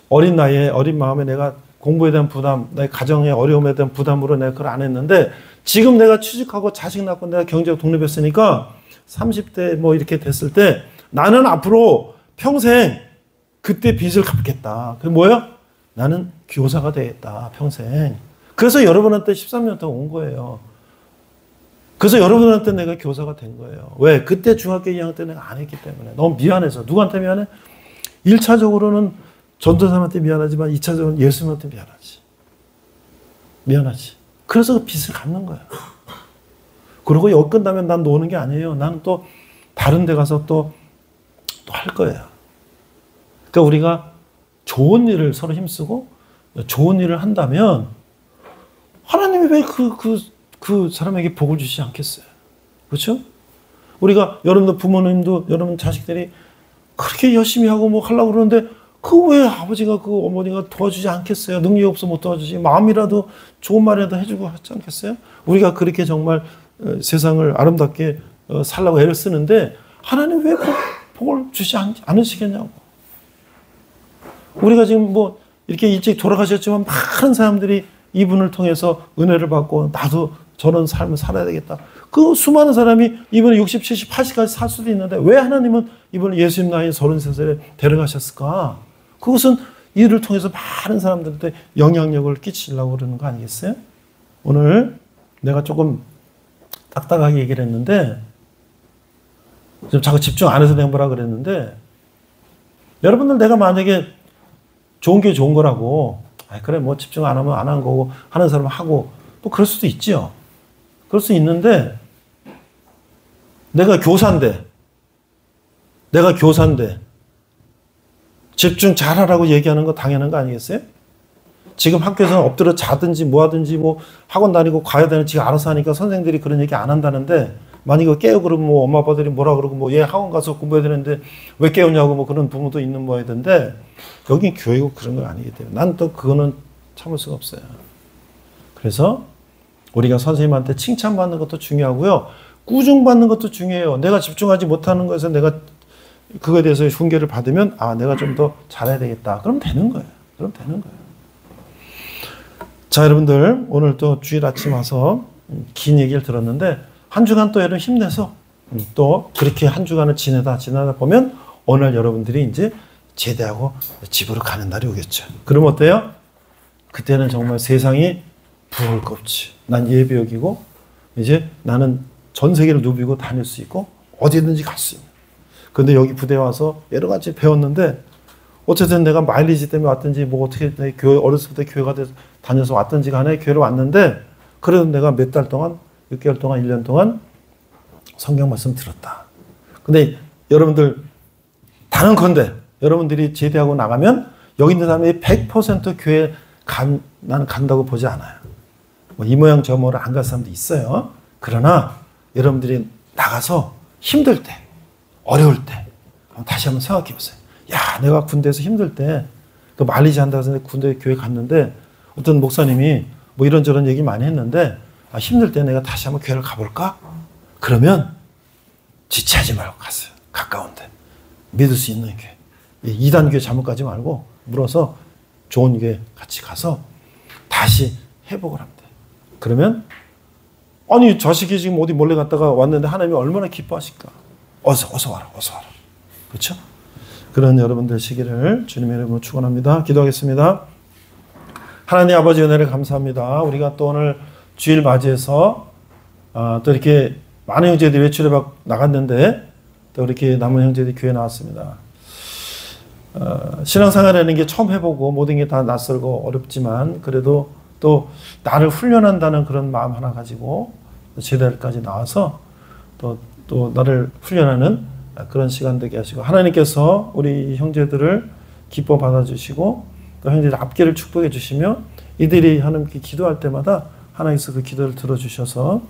어린 나이에 어린 마음에 내가 공부에 대한 부담, 내 가정의 어려움에 대한 부담으로 내가 그걸 안 했는데 지금 내가 취직하고 자식 낳고 내가 경제적 독립했으니까 30대 뭐 이렇게 됐을 때 나는 앞으로 평생 그때 빚을 갚겠다. 그게 뭐야? 나는 교사가 되겠다. 평생. 그래서 여러분한테 13년 동안 온 거예요. 그래서 여러분한테 내가 교사가 된 거예요. 왜? 그때 중학교 2학년 때 내가 안 했기 때문에. 너무 미안해서. 누구한테 미안해? 1차적으로는 전도사님한테 미안하지만 2차적으로는 예수님한테 미안하지. 미안하지. 그래서 그 빚을 갚는 거야. 그리고 여기 끝나면 난 노는 게 아니에요. 나는 또 다른 데 가서 또 할 거예요. 그러니까 우리가 좋은 일을 서로 힘쓰고 좋은 일을 한다면 하나님이 왜 그 사람에게 복을 주시지 않겠어요? 그렇죠? 우리가 여러분들 부모님도 여러분 자식들이 그렇게 열심히 하고 뭐 하려고 그러는데 그 왜 아버지가 그 어머니가 도와주지 않겠어요? 능력이 없어 못 도와주지. 마음이라도 좋은 말이라도 해주고 하지 않겠어요? 우리가 그렇게 정말 세상을 아름답게 살라고 애를 쓰는데 하나님 왜 복을 주지 않으시겠냐고. 우리가 지금 뭐 이렇게 일찍 돌아가셨지만 많은 사람들이 이분을 통해서 은혜를 받고 나도 저런 삶을 살아야 되겠다. 그 수많은 사람이 이분이 60, 70, 80까지 살 수도 있는데 왜 하나님은 이분을 예수님 나이 33살에 데려가셨을까? 그것은 이를 통해서 많은 사람들한테 영향력을 끼치려고 그러는 거 아니겠어요? 오늘 내가 조금 딱딱하게 얘기를 했는데 좀 자꾸 집중 안 해서 된 거라 그랬는데 여러분들 내가 만약에 좋은 게 좋은 거라고 그래 뭐 집중 안 하면 안 한 거고 하는 사람은 하고 뭐 그럴 수도 있지요. 그럴 수 있는데 내가 교사인데 집중 잘하라고 얘기하는 거 당연한 거 아니겠어요? 지금 학교에서는 엎드려 자든지 뭐 하든지 뭐 학원 다니고 가야 되는 지가 알아서 하니까 선생들이 그런 얘기 안 한다는데 만약에 깨우 그러면 뭐 엄마 아빠들이 뭐라 그러고 뭐 얘 학원 가서 공부해야 되는데 왜 깨우냐고 뭐 그런 부모도 있는 모양이던데 여긴 교육은 그런 거 아니기 때문에 난 또 그거는 참을 수가 없어요. 그래서 우리가 선생님한테 칭찬받는 것도 중요하고요. 꾸중받는 것도 중요해요. 내가 집중하지 못하는 것에서 내가 그거에 대해서 훈계를 받으면 내가 좀 더 잘해야 되겠다. 그럼 되는 거예요. 자, 여러분들 오늘 또 주일 아침 와서 긴 얘기를 들었는데 한 주간 또 여러분 힘내서 또 그렇게 한 주간을 지내다 보면 어느 날 여러분들이 이제 제대하고 집으로 가는 날이 오겠죠. 그럼 어때요? 그때는 정말 세상이 부러울 거 없지. 난 예비역이고 이제 나는 전 세계를 누비고 다닐 수 있고 어디든지 갈 수 있는. 근데 여기 부대에 와서 여러 가지 배웠는데 어쨌든 내가 마일리지 때문에 왔든지 뭐 어떻게 교회 어렸을 때 교회가 다녀서 왔든지 간에 교회를 왔는데 그래도 내가 몇 달 동안 6개월 동안 1년 동안 성경 말씀 들었다. 근데 여러분들 단언컨대 여러분들이 제대하고 나가면 여기 있는 사람이 100% 교회 나는 간다고 보지 않아요. 뭐 이 모양 저 모양 안 갈 사람도 있어요. 그러나 여러분들이 나가서 힘들 때 어려울 때 다시 한번 생각해 보세요. 야, 내가 군대에서 힘들 때 또 말리지 한다고 해서 군대 교회 갔는데 어떤 목사님이 뭐 이런저런 얘기 많이 했는데 힘들 때 내가 다시 한번 교회를 가볼까? 그러면 지체하지 말고 갔어요. 가까운데 믿을 수 있는 교회. 2단 교회 잘못 가지 말고 물어서 좋은 교회 같이 가서 다시 회복을 합니다. 그러면 아니 자식이 지금 어디 몰래 갔다가 왔는데 하나님이 얼마나 기뻐하실까? 어서 와라. 그렇죠? 그런 여러분들 시기를 주님의 이름으로 축원합니다. 기도하겠습니다. 하나님 아버지 은혜를 감사합니다. 우리가 또 오늘 주일 맞이해서 또 이렇게 많은 형제들이 외출에 나갔는데 또 이렇게 남은 형제들이 교회에 나왔습니다. 신앙생활이라는 게 처음 해보고 모든 게 다 낯설고 어렵지만 그래도 또 나를 훈련한다는 그런 마음 하나 가지고 제대까지 나와서 또 나를 훈련하는 그런 시간 되게 하시고, 하나님께서 우리 형제들을 기뻐 받아주시고 또 형제들 앞길을 축복해 주시며 이들이 하나님께 기도할 때마다 하나님께서 그 기도를 들어주셔서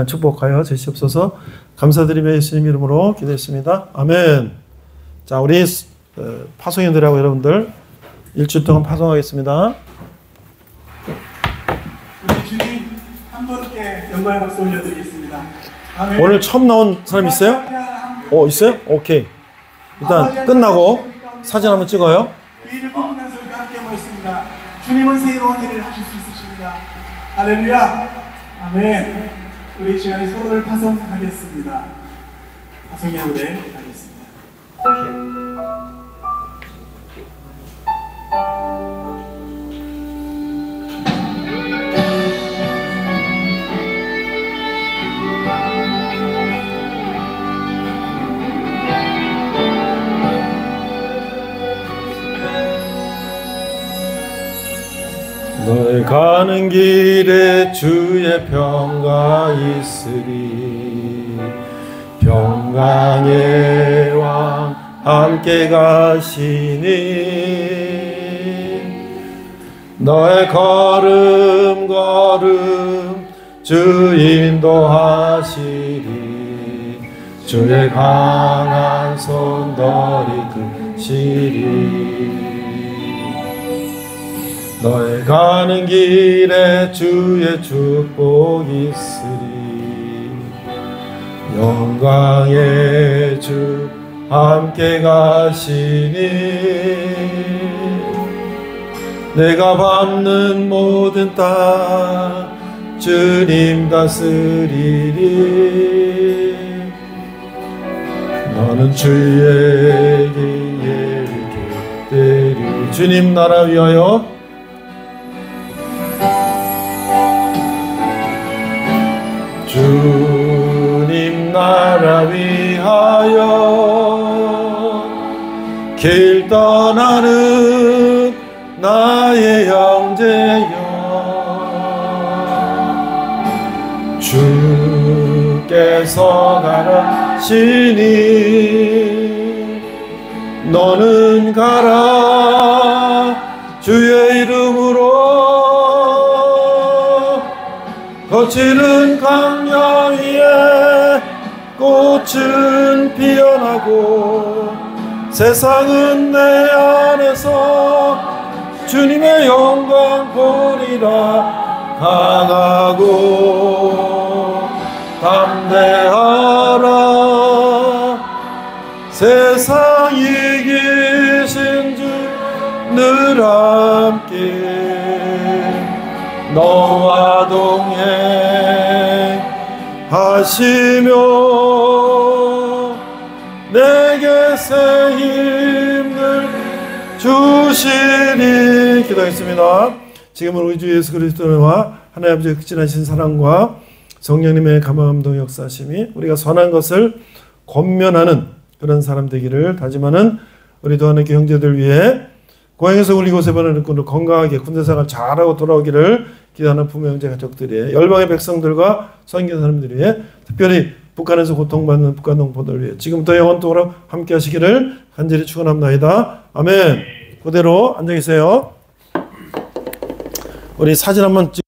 축복하여 주시옵소서. 감사드리며 예수님 이름으로 기도했습니다. 아멘. 자, 우리 파송인들하고 여러분들 일주일 동안 파송하겠습니다. 우리 주님 한 분께 영광의 박수 올려드리겠습니다. 아멘. 오늘 처음 나온 사람 있어요? 있어요? 오케이. 일단 끝나고 사진 한번 찍어요. 귀를 굽히면서 우리가 함께 모였습니다. 주님은 새로운 일을 하실 수 있으십니다. 할렐루야. 아멘. 우리 시간에 서로를 파송하겠습니다. 파송의 노래 하겠습니다. 너의 가는 길에 주의 평가 있으리. 평강의 왕 함께 가시니 너의 걸음 주 인도하시리. 주의 강한 손 너리 크시리. 너의 가는 길에 주의 축복 있으리. 영광의 주 함께 가시니 내가 밟는 모든 땅 주님 다스리리. 너는 주의 길에 되리. 주님 나라 위하여 주님 나라 위하여 길 떠나는 나의 형제여. 주께서 가라시니 너는 가라. 주의 이름으로 거칠은 강야 위에 꽃은 피어나고 세상은 내 안에서 주님의 영광 보리라. 강하고 담대하라. 세상 이기신 주 늘 함께 너와 동행하시며 내게 새 힘을 주시니. 기도하겠습니다. 지금은 우리 주 예수 그리스도와 하나님 아버지의 극진하신 사랑과 성령님의 감화감동 역사하심이 우리가 선한 것을 권면하는 그런 사람 되기를 다짐하는 우리 도하나님께 형제들 위해 고향에서 울리고 세번을 끊고 건강하게 군대생활 잘하고 돌아오기를 기도하는 부모 형제 가족들이 열방의 백성들과 선교 사람들이 위해 특별히 북한에서 고통받는 북한 동포들 위해 지금부터 영원토록 함께 하시기를 간절히 축원합니다. 아멘. 그대로 앉아 계세요. 우리 사진 한번 찍